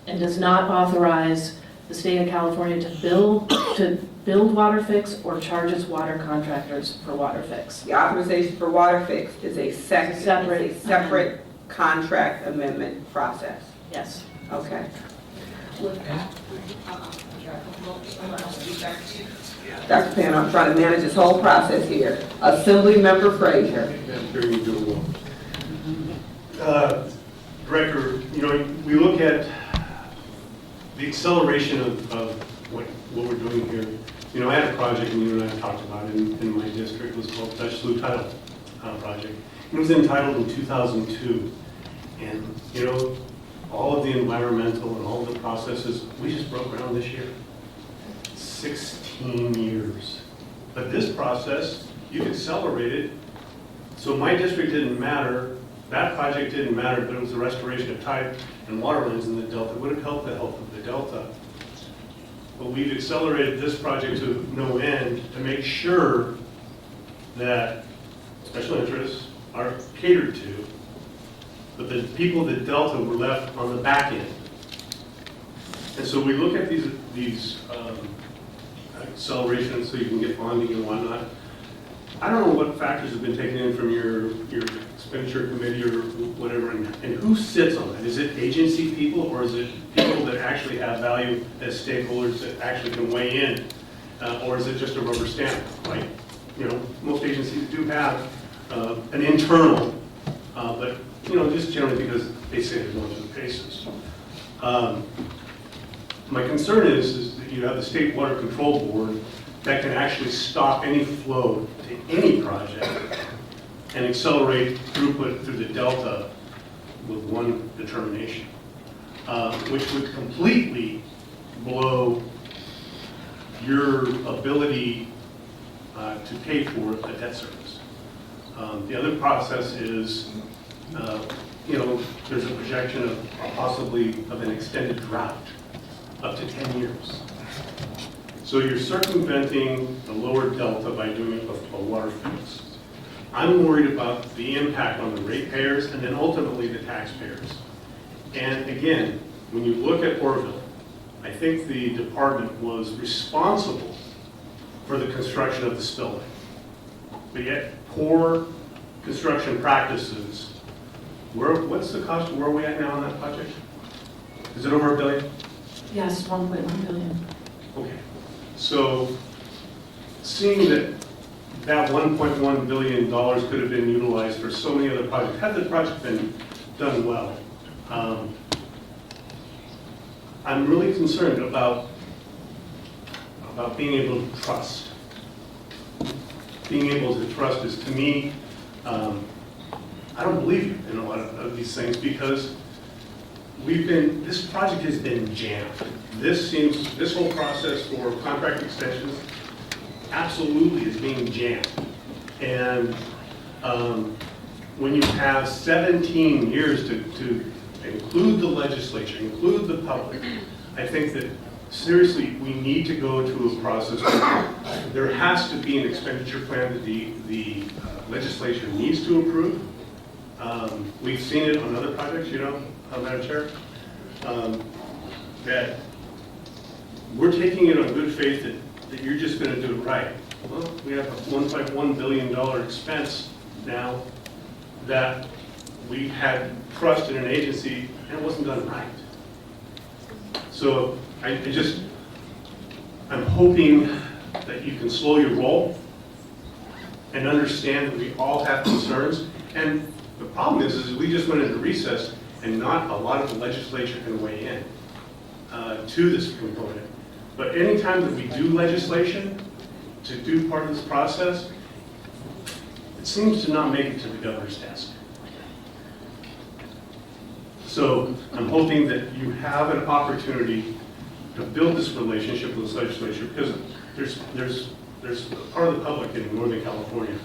and does not authorize the state of California to build water fix or charge its water contractors for water fix. The authorization for water fix is a separate contract amendment process. Yes. Okay. Dr. Pan, I'm trying to manage this whole process here. Assembly Member Frazier. Director, you know, we look at the acceleration of what we're doing here. You know, I had a project, and you and I talked about it in my district. It was called Dutch Slough Tidal Project. It was entitled in 2002. And, you know, all of the environmental and all of the processes, we just broke ground this year. 16 years. But this process, you've accelerated. So my district didn't matter, that project didn't matter, but it was the restoration of tide and water lines in the Delta. It would have helped the health of the Delta. But we've accelerated this project to no end to make sure that special interests are catered to, but the people of the Delta were left on the back end. And so we look at these accelerations so you can get bonding and whatnot. I don't know what factors have been taken in from your expenditure committee or whatever, and who sits on that? Is it agency people, or is it people that actually have value as stakeholders that actually can weigh in? Or is it just a rubber stamp? Like, you know, most agencies do have an internal, but, you know, just generally because they say they're going through the paces. My concern is that you have the State Water Control Board that can actually stop any flow to any project and accelerate throughput through the Delta with one determination, which would completely blow your ability to pay for the debt service. The other process is, you know, there's a projection of possibly of an extended drought up to 10 years. So you're circumventing the lower Delta by doing a water fix. I'm worried about the impact on the ratepayers and then ultimately the taxpayers. And again, when you look at Orville, I think the department was responsible for the construction of the spillway. But yet, poor construction practices, what's the cost, where are we at now on that project? Is it over $1 billion? Yes, 1.1 billion. Okay. So seeing that $1.1 billion could have been utilized for so many other projects, had the project been done well, I'm really concerned about being able to trust. Being able to trust is, to me, I don't believe in a lot of these things because this project has been jammed. This whole process for contract extensions absolutely is being jammed. And when you have 17 years to include the legislature, include the public. I think that seriously, we need to go to a process where there has to be an expenditure plan that the legislature needs to approve. We've seen it on other projects, you know, Madam Chair, that we're taking it on good faith that you're just going to do it right. Well, we have a $1.1 billion expense now that we had trust in an agency and it wasn't done right. So I'm hoping that you can slow your roll and understand that we all have concerns. And the problem is we just went into recess and not a lot of the legislature can weigh in to this component. But anytime that we do legislation to do part of this process, it seems to not make it to the governor's desk. So I'm hoping that you have an opportunity to build this relationship with the legislature, because there's a part of the public in Northern California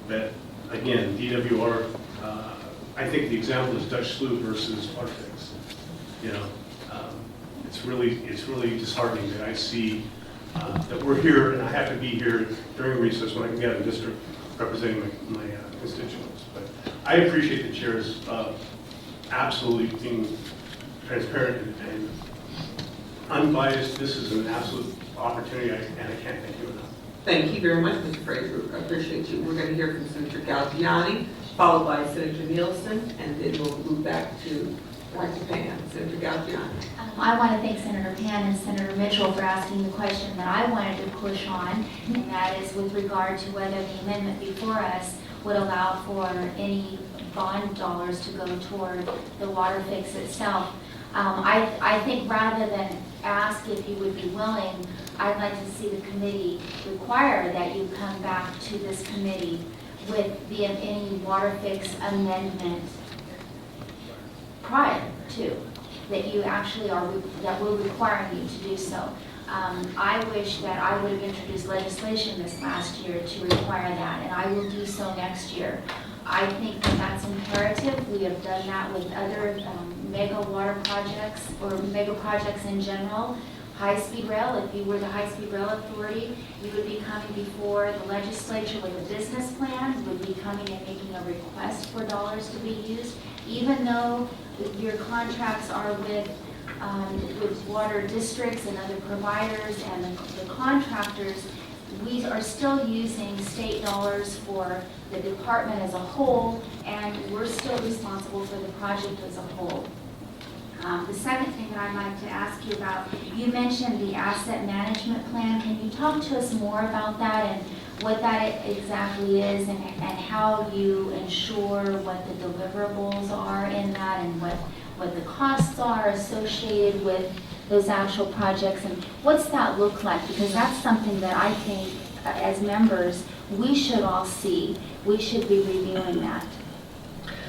that, again, D.W.R. I think the example is Dutch Slough versus Waterfix. You know, it's really disheartening that I see that we're here, and I have to be here during recess when I can get a district representing my constituents. But I appreciate the chair's absolutely being transparent and unbiased. This is an absolute opportunity, and I can't thank you enough. Thank you very much, Mr. Fraser. I appreciate you. We're going to hear from Senator Galgiani, followed by Senator Nielsen, and then we'll move back to Dr. Pan. Senator Galgiani. I want to thank Senator Pan and Senator Mitchell for asking the question that I wanted to push on, and that is with regard to whether the amendment before us would allow for any bond dollars to go toward the water fix itself. I think rather than ask if you would be willing, I'd like to see the committee require that you come back to this committee with any water fix amendment prior to, that you actually are, that we're requiring you to do so. I wish that I would have introduced legislation this last year to require that, and I will do so next year. I think that that's imperative. We have done that with other mega water projects or mega projects in general. High-speed rail, if you were the high-speed rail authority, you would be coming before the legislature with a business plan, would be coming and making a request for dollars to be used, even though your contracts are with water districts and other providers and the contractors. We are still using state dollars for the department as a whole, and we're still responsible for the project as a whole. The second thing that I'd like to ask you about, you mentioned the asset management plan. Can you talk to us more about that and what that exactly is, and how you ensure what the deliverables are in that, and what the costs are associated with those actual projects, and what's that look like? Because that's something that I think as members we should all see. We should be reviewing that.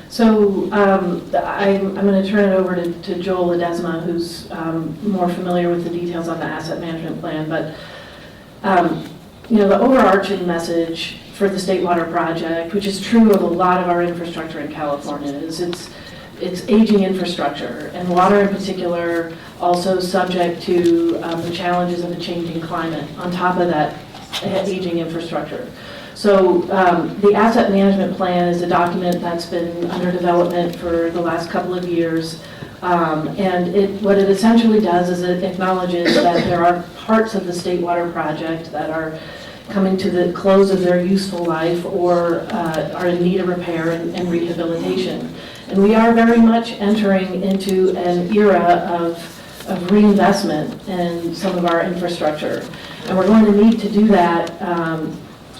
So I'm going to turn it over to Joel Ledesma, who's more familiar with the details on the asset management plan. But you know, the overarching message for the State Water Project, which is true of a lot of our infrastructure in California, is it's aging infrastructure, and water in particular also subject to the challenges of a changing climate on top of that aging infrastructure. So the asset management plan is a document that's been under development for the last couple of years. And what it essentially does is it acknowledges that there are parts of the State Water Project that are coming to the close of their useful life or are in need of repair and rehabilitation. And we are very much entering into an era of reinvestment in some of our infrastructure. And we're going to need to do that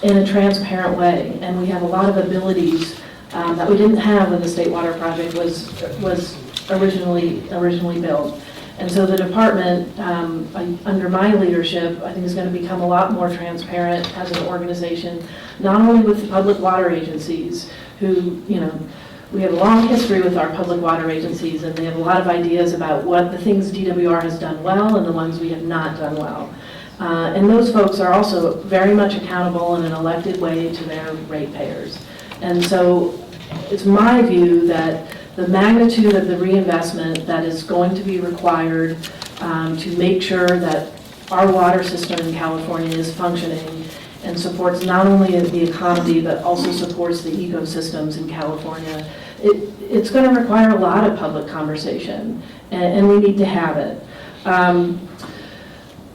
in a transparent way. And we have a lot of abilities that we didn't have when the State Water Project was originally built. And so the department, under my leadership, I think is going to become a lot more transparent as an organization, not only with public water agencies who, you know, we have a long history with our public water agencies, and they have a lot of ideas about what the things D.W.R. has done well and the ones we have not done well. And those folks are also very much accountable in an elected way to their ratepayers. And so it's my view that the magnitude of the reinvestment that is going to be required to make sure that our water system in California is functioning and supports not only the economy, but also supports the ecosystems in California. It's going to require a lot of public conversation, and we need to have it.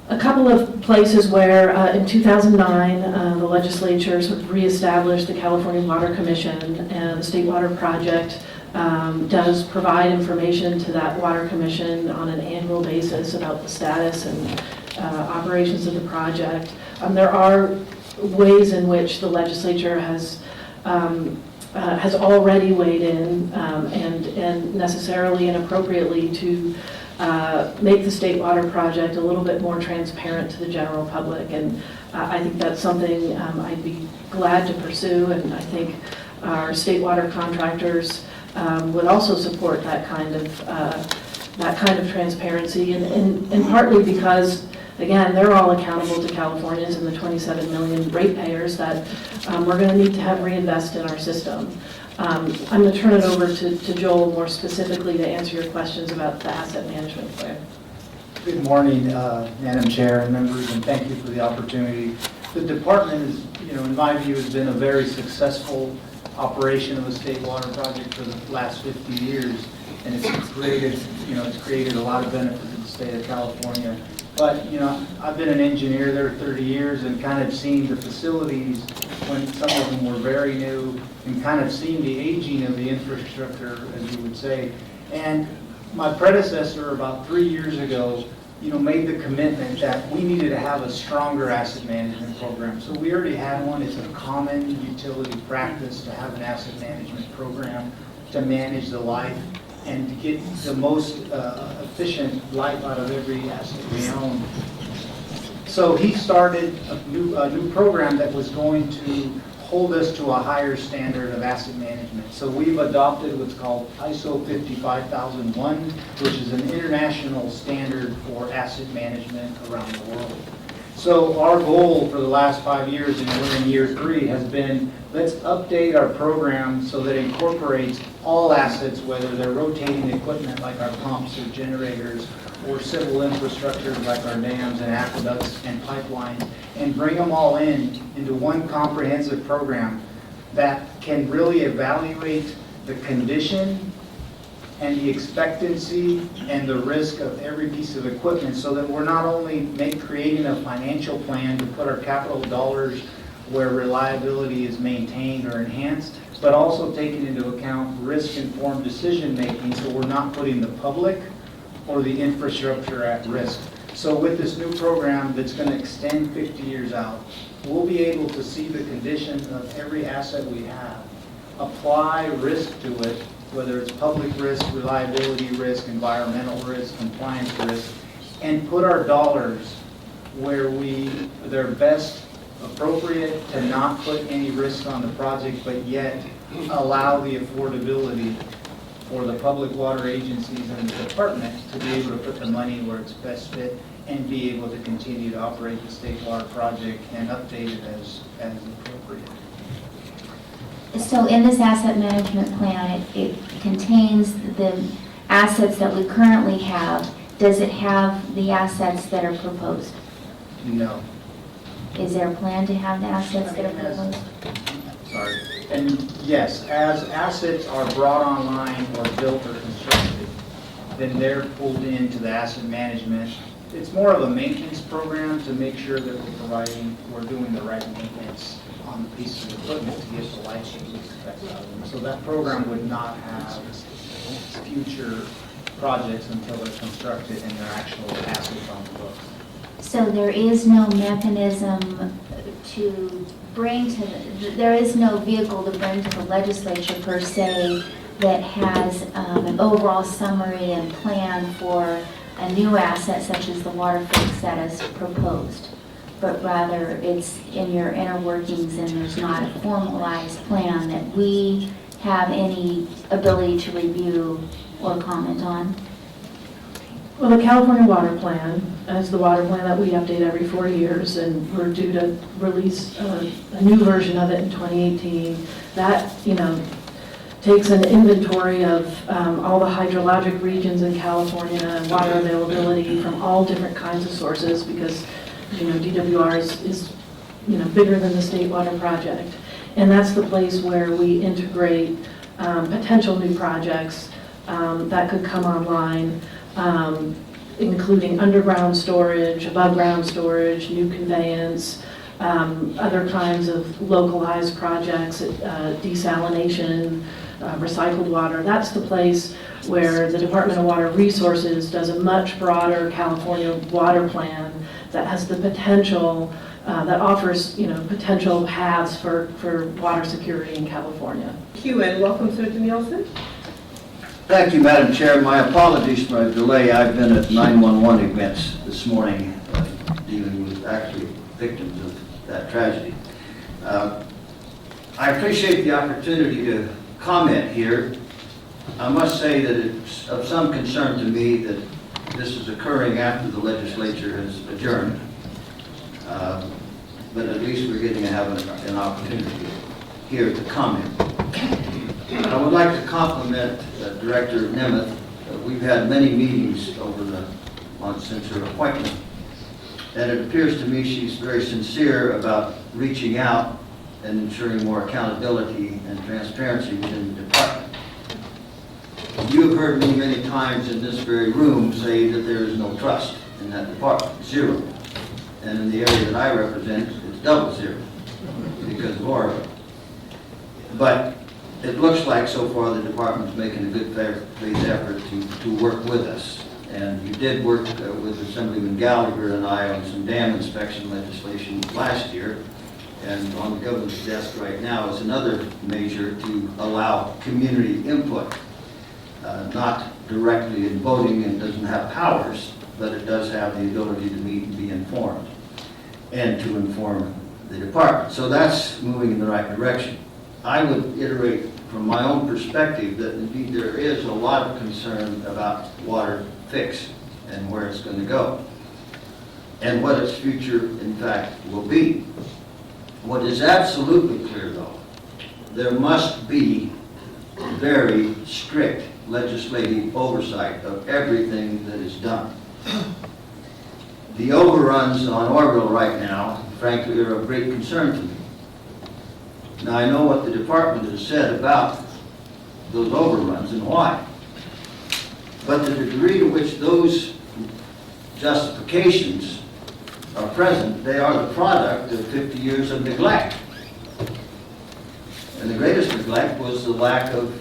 A couple of places where in 2009, the legislature sort of reestablished the California Water Commission, and the State Water Project does provide information to that Water Commission on an annual basis about the status and operations of the project. There are ways in which the legislature has already weighed in and necessarily and appropriately to make the State Water Project a little bit more transparent to the general public. And I think that's something I'd be glad to pursue, and I think our state water contractors would also support that kind of transparency, and partly because, again, they're all accountable to Californians and the 27 million ratepayers that we're going to need to have reinvest in our system. I'm going to turn it over to Joel more specifically to answer your questions about the asset management plan. Good morning, Madam Chair and members, and thank you for the opportunity. The department is, in my view, has been a very successful operation of the State Water Project for the last 50 years, and it's created a lot of benefit to the state of California. But, I've been an engineer there 30 years and kind of seen the facilities when some of them were very new, and kind of seen the aging of the infrastructure, as you would say. And my predecessor, about 3 years ago, made the commitment that we needed to have a stronger asset management program. So we already had one. It's a common utility practice to have an asset management program to manage the life and to get the most efficient life out of every asset we own. So he started a new program that was going to hold us to a higher standard of asset management. So we've adopted what's called ISO 55001, which is an international standard for asset management around the world. So our goal for the last 5 years, and we're in year 3, has been, let's update our program so that it incorporates all assets, whether they're rotating equipment like our pumps or generators, or civil infrastructure like our dams and aqueducts and pipelines, and bring them all into one comprehensive program that can really evaluate the condition and the expectancy and the risk of every piece of equipment, so that we're not only creating a financial plan to put our capital dollars where reliability is maintained or enhanced, but also taking into account risk-informed decision-making, so we're not putting the public or the infrastructure at risk. So with this new program that's going to extend 50 years out, we'll be able to see the condition of every asset we have, apply risk to it, whether it's public risk, reliability risk, environmental risk, compliance risk, and put our dollars where they're best appropriate to not put any risk on the project, but yet allow the affordability for the public water agencies and the department to be able to put the money where it's best fit and be able to continue to operate the State Water Project and update it as appropriate. So in this asset management plan, it contains the assets that we currently have. Does it have the assets that are proposed? No. Is there a plan to have the assets that are proposed? Sorry. And yes, as assets are brought online or built or constructed, then they're pulled into the asset management. It's more of a maintenance program to make sure that we're doing the right maintenance on the piece of equipment to get the life that we expect out of them. So that program would not have future projects until they're constructed and they're actual assets on the books. So there is no mechanism to bring to, there is no vehicle to bring to the legislature per se that has an overall summary and plan for a new asset such as the water fix that is proposed, but rather it's in your inner workings and there's not a formalized plan that we have any ability to review or comment on. Well, the California Water Plan is the water plan that we update every 4 years, and we're due to release a new version of it in 2018. That, takes an inventory of all the hydrologic regions in California and water availability from all different kinds of sources because, D.W.R. is bigger than the State Water Project. And that's the place where we integrate potential new projects that could come online, including underground storage, above-ground storage, new conveyance, other kinds of localized projects, desalination, recycled water. That's the place where the Department of Water Resources does a much broader California water plan that has the potential, that offers, potential paths for water security in California. Thank you, and welcome, Senator Nielsen. Thank you, Madam Chair. My apologies for a delay. I've been at 911 events this morning dealing with actually victims of that tragedy. I appreciate the opportunity to comment here. I must say that it's of some concern to me that this is occurring after the legislature has adjourned. But at least we're getting to have an opportunity here to comment. I would like to compliment Director Nemeth. We've had many meetings over the months since her appointment, and it appears to me she's very sincere about reaching out and ensuring more accountability and transparency within the department. You have heard me many times in this very room say that there is no trust in that department, zero. And in the area that I represent, it's double zero because of Oregon. But it looks like so far the department's making a good faith effort to work with us. And you did work with Assemblyman Gallagher and I on some dam inspection legislation last year. And on the governor's desk right now is another measure to allow community input, not directly in voting and doesn't have powers, but it does have the ability to meet and be informed and to inform the department. So that's moving in the right direction. I would iterate from my own perspective that indeed there is a lot of concern about water fix and where it's going to go and what its future in fact will be. What is absolutely clear though, there must be very strict legislative oversight of everything that is done. The overruns on Orville right now, frankly, are of great concern to me. Now, I know what the department has said about those overruns and why. But the degree to which those justifications are present, they are the product of 50 years of neglect. And the greatest neglect was the lack of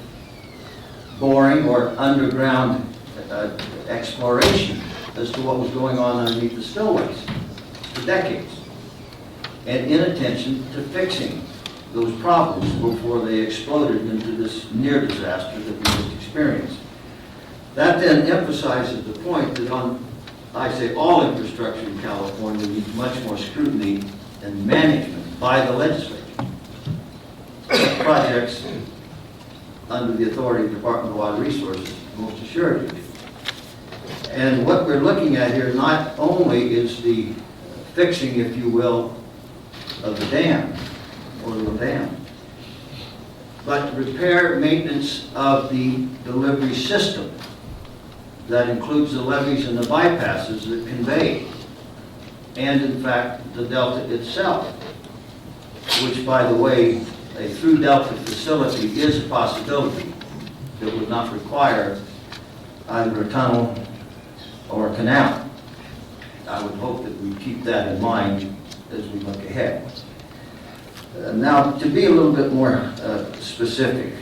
boring or underground exploration as to what was going on underneath the spillways for decades, and inattention to fixing those problems before they exploded into this near disaster that we just experienced. That then emphasizes the point that I say all infrastructure in California needs much more scrutiny and management by the legislature. Projects under the authority of the Department of Water Resources, most assuredly. And what we're looking at here not only is the fixing, if you will, of the dam, or the dam, but repair, maintenance of the delivery system. That includes the levees and the bypasses that convey, and in fact, the delta itself, which, by the way, a through delta facility is a possibility that would not require either a tunnel or a canal. I would hope that we keep that in mind as we look ahead. Now, to be a little bit more specific,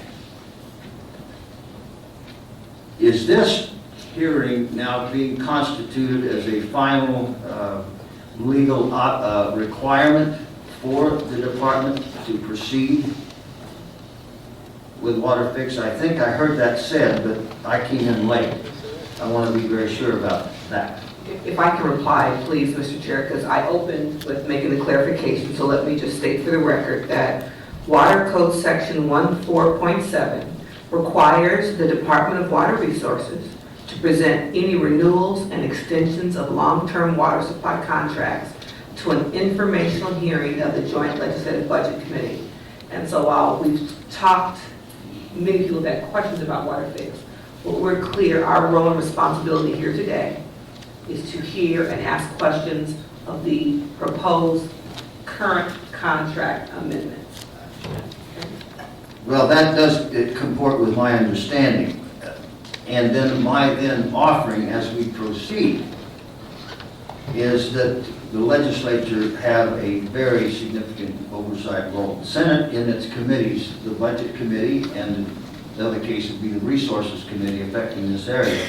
is this hearing now being constituted as a final legal requirement for the department to proceed with water fix? I think I heard that said, but I came in late. I want to be very sure about that. If I can reply, please, Mr. Chair, because I opened with making the clarification, so let me just state for the record that Water Code Section 14.7 requires the Department of Water Resources to present any renewals and extensions of long-term water supply contracts to an informational hearing of the Joint Legislative Budget Committee. And so while we've talked many people have had questions about water fix. But we're clear, our role and responsibility here today is to hear and ask questions of the proposed current contract amendments. Well, that does comport with my understanding. And then my then offering as we proceed is that the legislature have a very significant oversight role. The Senate in its committees, the Budget Committee and the other case would be the Resources Committee affecting this area,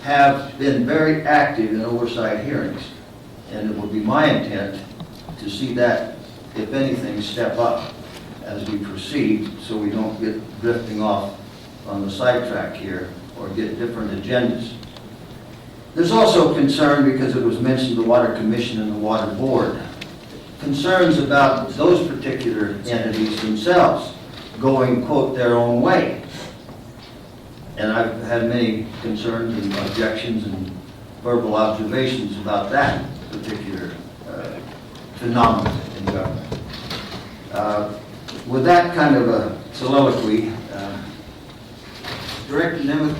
have been very active in oversight hearings. And it would be my intent to see that, if anything, step up as we proceed so we don't get drifting off on the sidetrack here or get different agendas. There's also concern, because it was mentioned, the Water Commission and the Water Board. Concerns about those particular entities themselves going, quote, their own way. And I've had many concerns and objections and verbal observations about that particular phenomenon in government. With that kind of a soliloquy, Director Nemeth,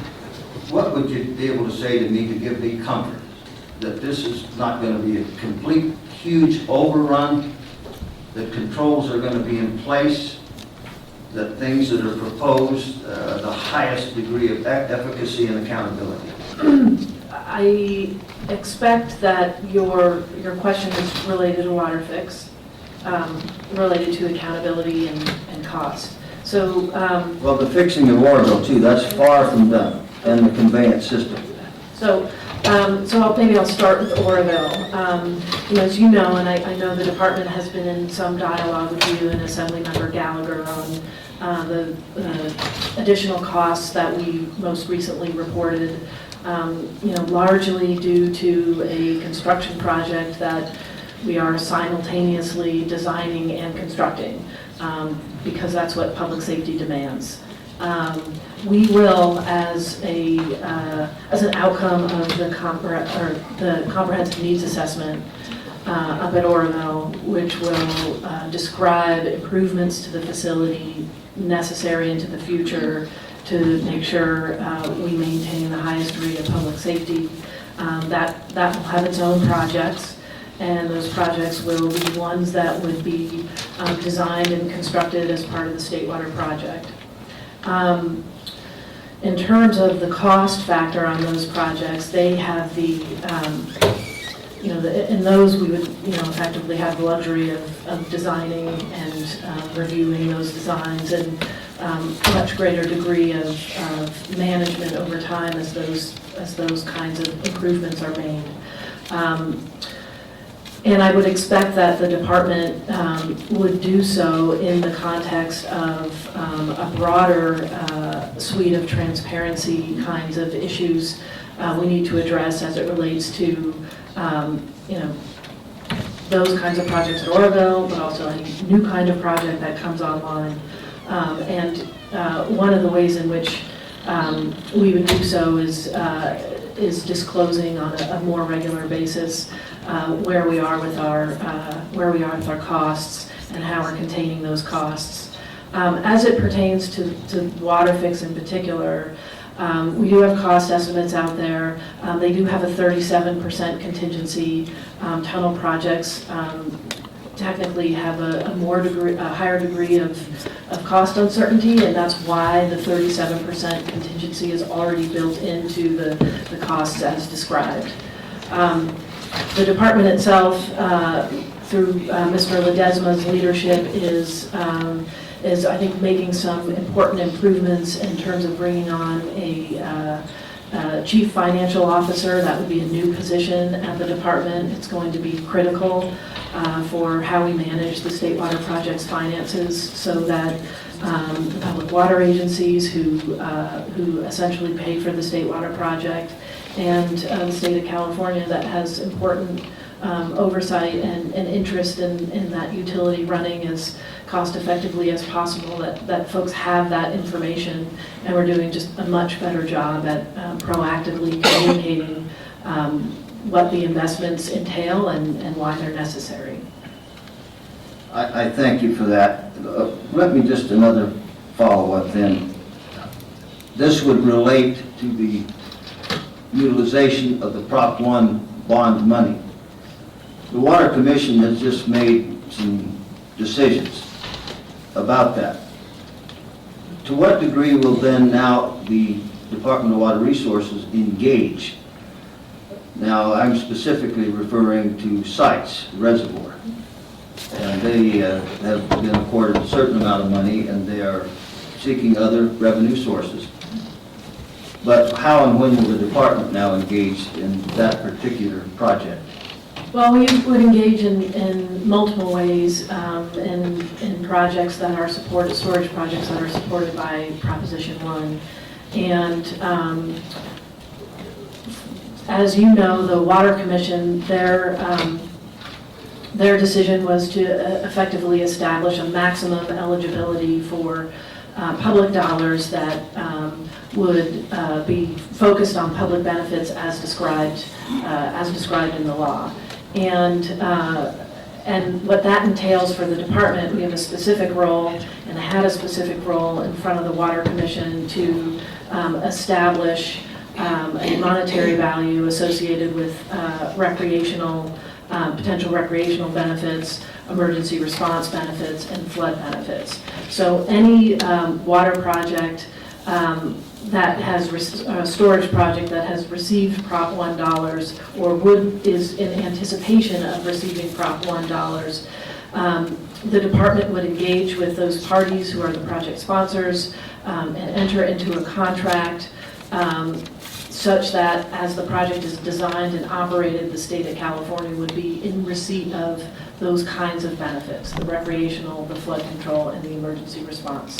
what would you be able to say to me to give me comfort that this is not going to be a complete, huge overrun, that controls are going to be in place, that things that are proposed, the highest degree of efficacy and accountability? I expect that your question is related to water fix, related to accountability and cost. So, Well, the fixing of Oroville too, that's far from done, and the conveyance system. Maybe I'll start with Oroville. As you know, and I know the department has been in some dialogue with you and Assemblymember Gallagher on the additional costs that we most recently reported, largely due to a construction project that we are simultaneously designing and constructing, because that's what public safety demands. We will, as an outcome of the comprehensive needs assessment up at Oroville, which will describe improvements to the facility necessary into the future to make sure we maintain the highest degree of public safety. That will have its own projects, and those projects will be ones that would be designed and constructed as part of the State Water Project. In terms of the cost factor on those projects, they have in those we would, effectively have the luxury of designing and reviewing those designs, and much greater degree of management over time as those kinds of improvements are made. And I would expect that the department would do so in the context of a broader suite of transparency kinds of issues we need to address as it relates to, those kinds of projects at Oroville, but also any new kind of project that comes online. One of the ways in which we would do so is disclosing on a more regular basis where we are with our costs and how we're containing those costs. As it pertains to water fix in particular, we do have cost estimates out there. They do have a 37% contingency. Tunnel projects technically have a higher degree of cost uncertainty, and that's why the 37% contingency is already built into the costs as described. The department itself, through Mr. Ledesma's leadership, is I think making some important improvements in terms of bringing on a chief financial officer. That would be a new position at the department. It's going to be critical for how we manage the State Water Project's finances, so that the public water agencies who essentially pay for the State Water Project, and the state of California that has important oversight and interest in that utility running as cost effectively as possible, that folks have that information, and we're doing just a much better job at proactively communicating what the investments entail and why they're necessary. I thank you for that. Let me just another follow-up then. this would relate to the utilization of the Prop 1 bond money. The Water Commission has just made some decisions about that. To what degree will then now the Department of Water Resources engage? Now, I'm specifically referring to sites, reservoir. And they have been accorded a certain amount of money, and they are seeking other revenue sources. But how and when will the department now engage in that particular project? Well, we would engage in multiple ways in projects that are supported, storage projects that are supported by Proposition 1. And as you know, the Water Commission, their decision was to effectively establish a maximum eligibility for public dollars that would be focused on public benefits as described in the law. And what that entails for the department, we have a specific role and had a specific role in front of the Water Commission to establish a monetary value associated with potential recreational benefits, emergency response benefits, and flood benefits. So any water project that has a storage project that has received Prop 1 dollars or is in anticipation of receiving Prop 1 dollars, the department would engage with those parties who are the project sponsors and enter into a contract such that as the project is designed and operated, the state of California would be in receipt of those kinds of benefits, the recreational, the flood control, and the emergency response.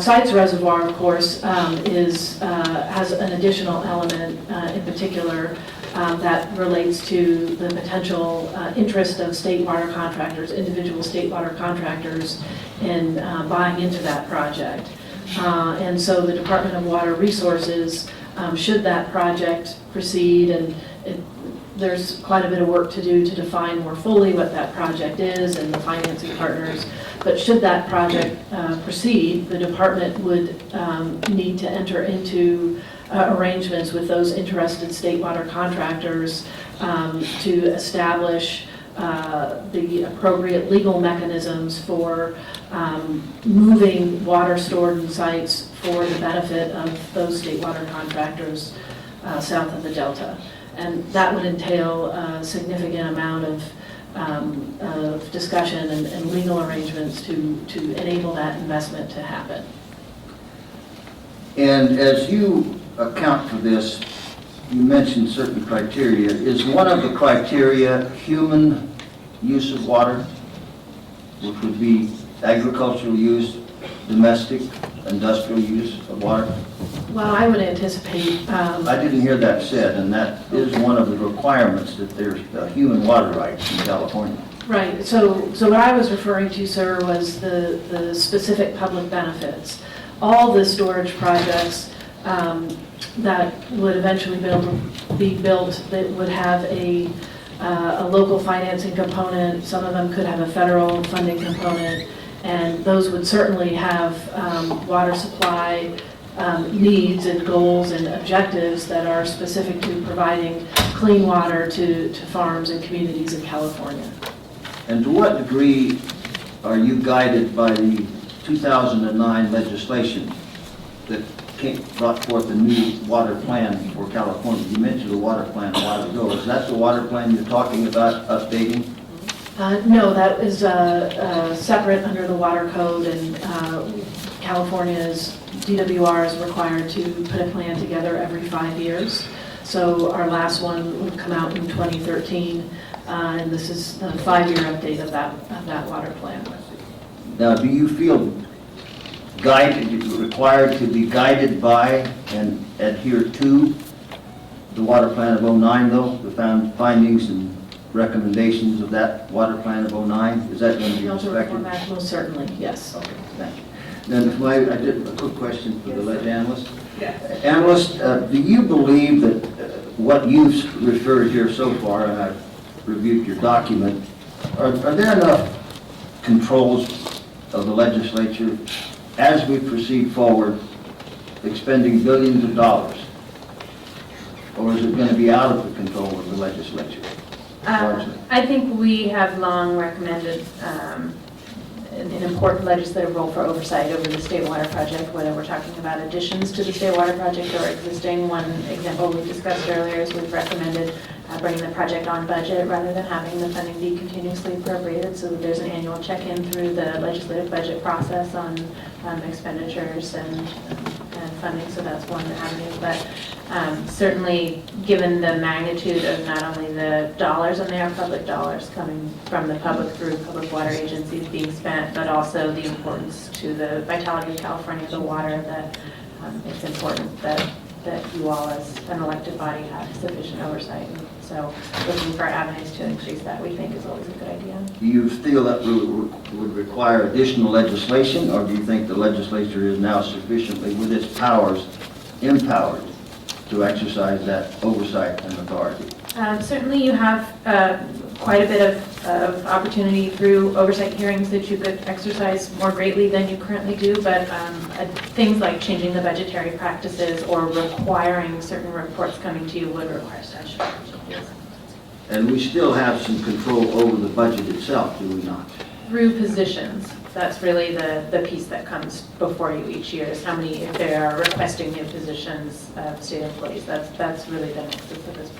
Sites Reservoir, of course, has an additional element in particular that relates to the potential interest of state water contractors, individual state water contractors, in buying into that project. And so the Department of Water Resources, should that project proceed, and there's quite a bit of work to do to define more fully what that project is and the financing partners, but should that project proceed, the department would need to enter into arrangements with those interested state water contractors to establish the appropriate legal mechanisms for moving water stored in sites for the benefit of those state water contractors south of the Delta. And that would entail a significant amount of discussion and legal arrangements to enable that investment to happen. And as you account for this, you mentioned certain criteria. Is one of the criteria human use of water, which would be agricultural use, domestic, industrial use of water? Well, I would anticipate... I didn't hear that said, and that is one of the requirements, that there's human water rights in California. Right, so what I was referring to, sir, was the specific public benefits. All the storage projects that would eventually be built that would have a local financing component, some of them could have a federal funding component, and those would certainly have water supply needs and goals and objectives that are specific to providing clean water to farms and communities in California. And to what degree are you guided by the 2009 legislation that brought forth a new water plan for California? You mentioned the water plan a while ago. Is that the water plan you're talking about updating? No, that is separate under the water code, and California's D.W.R is required to put a plan together every 5 years. So our last one would come out in 2013, and this is the 5-year update of that water plan. Now, do you feel required to be guided by and adhere to the water plan of 09, though, the findings and recommendations of that water plan of 09? Is that going to be respected? Most certainly, yes. Okay, thank you. Then I did a quick question for the lead analyst. Yes. Analyst, do you believe that what you've referred here so far, and I've reviewed your document, are there enough controls of the legislature as we proceed forward expending billions of dollars? Or is it going to be out of the control of the legislature? largely? I think we have long recommended an important legislative role for oversight over the State Water Project, whether we're talking about additions to the State Water Project or existing. One example we discussed earlier is we've recommended bringing the project on budget rather than having the funding be continuously appropriated, so that there's an annual check-in through the legislative budget process on expenditures and funding, so that's one avenue. But certainly, given the magnitude of not only the dollars, and they are public dollars coming from the public through public water agencies being spent, but also the importance to the vitality of California, the water, that it's important that you all as an elected body have sufficient oversight. And so looking for avenues to increase that, we think, is always a good idea. Do you feel that would require additional legislation, or do you think the legislature is now sufficiently, with its powers, empowered to exercise that oversight and authority? Certainly you have quite a bit of opportunity through oversight hearings that you could exercise more greatly than you currently do, but things like changing the budgetary practices or requiring certain reports coming to you would require statutory changes. And we still have some control over the budget itself, do we not? Through positions. That's really the piece that comes before you each year, is how many, if they are requesting new positions of state employees. That's really the nexus of this.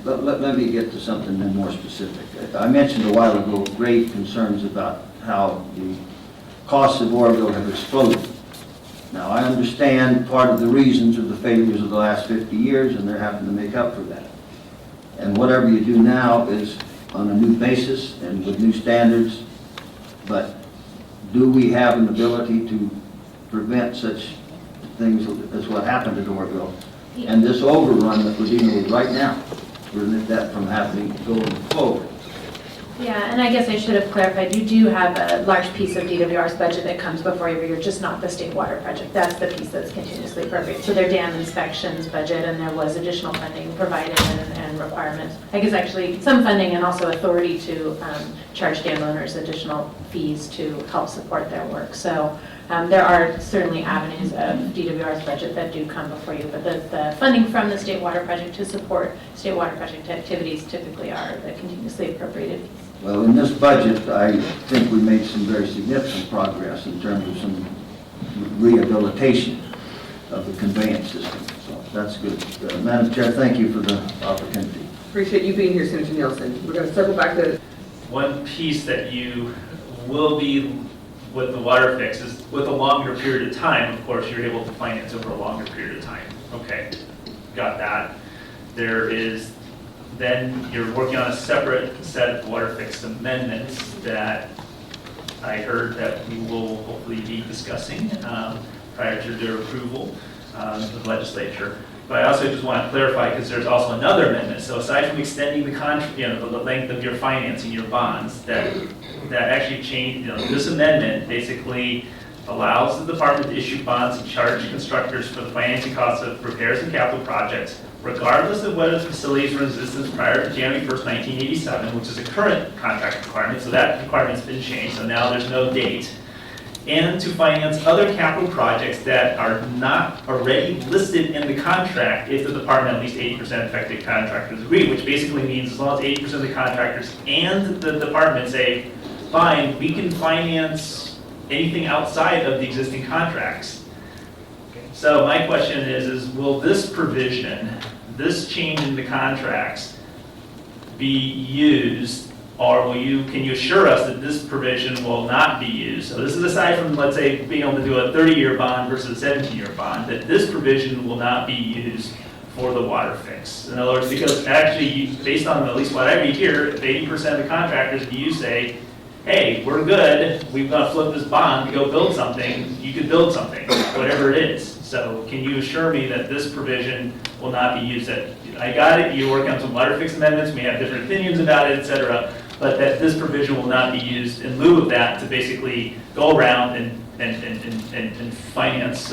Let me get to something more specific. I mentioned a while ago grave concerns about how the costs of Oroville have exploded. Now, I understand part of the reasons are the failures of the last 50 years, and they're having to make up for that. And whatever you do now is on a new basis and with new standards, but do we have an ability to prevent such things as what happened at Oroville? And this overrun that we're dealing with right now, prevent that from happening going forward. Yeah, and I guess I should have clarified, you do have a large piece of D.W.R.'s budget that comes before you every year, just not the State Water Project. That's the piece that's continuously appropriate. So their dam inspections budget, and there was additional funding provided and requirements. I guess actually some funding and also authority to charge dam owners additional fees to help support their work. So there are certainly avenues of D.W.R.'s budget that do come before you, but the funding from the State Water Project to support State Water Project activities typically are the continuously appropriated fees. Well, in this budget, I think we made some very significant progress in terms of some rehabilitation of the conveyance system. So that's good. Madam Chair, thank you for the opportunity. Appreciate you being here, Senator Nielsen. We're going to circle back to One piece that you will be with the water fix is with a longer period of time, of course, you're able to finance over a longer period of time. Okay, got that. There is, then you're working on a separate set of water fix amendments that I heard that we will hopefully be discussing prior to their approval of the legislature. But I also just want to clarify, because there's also another amendment. So aside from extending the contract, the length of your financing, your bonds, that actually change, this amendment basically allows the department to issue bonds and charge constructors for the financing costs of repairs and capital projects, regardless of whether the facilities were in existence prior to January 1st, 1987, which is a current contract requirement. So that requirement's been changed. So now there's no date. And to finance other capital projects that are not already listed in the contract if the department at least 80% affected contractors agree, which basically means as long as 80% of the contractors and the department say, fine, we can finance anything outside of the existing contracts. So my question is will this provision, this change in the contracts, be used, or can you assure us that this provision will not be used? So this is aside from, let's say, being able to do a 30-year bond versus a 17-year bond, that this provision will not be used for the water fix. In other words, because actually, based on at least what I read here, if 80% of the contractors, if you say, hey, we're good, we've got to flip this bond to go build something, you could build something, whatever it is. So can you assure me that this provision will not be used? I got it, you work on some water fix amendments, we have different opinions about it, et cetera, but that this provision will not be used in lieu of that to basically go around and finance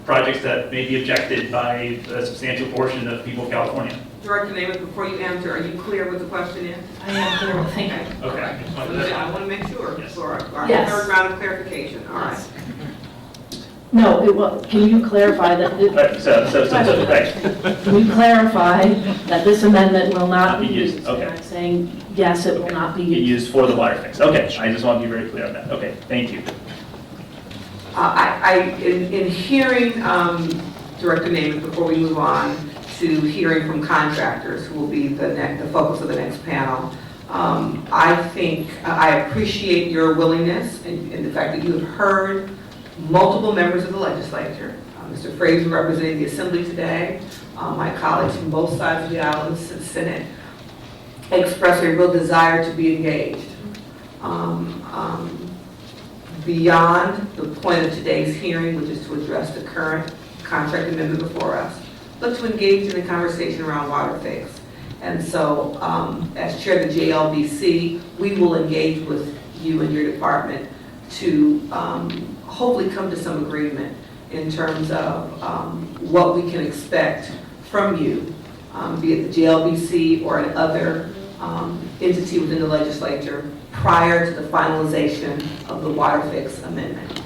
projects that may be objected by a substantial portion of people of California. Director Nemeth, before you answer, are you clear what the question is? I am clear, well, thank you. Okay. I want to make sure Yes. for our Yes. third round of clarification. All right. No, it will, can you clarify that, Right, right. can you clarify that this amendment will not be used? Okay. And I'm saying, yes, it will not be Get used. used for the water fix. Okay, I just want to be very clear on that. Okay, thank you. In hearing Director Nemeth, before we move on to hearing from contractors, who will be the focus of the next panel, I think I appreciate your willingness and the fact that you have heard multiple members of the legislature. Mr. Fraser representing the Assembly today, my colleagues from both sides of the aisle in the Senate express a real desire to be engaged. Beyond the point of today's hearing, which is to address the current contract amendment before us, but to engage in the conversation around water fix. And so, as chair of the JLBC, we will engage with you and your department to hopefully come to some agreement in terms of what we can expect from you, be it the JLBC or another entity within the legislature, prior to the finalization of the water fix amendment.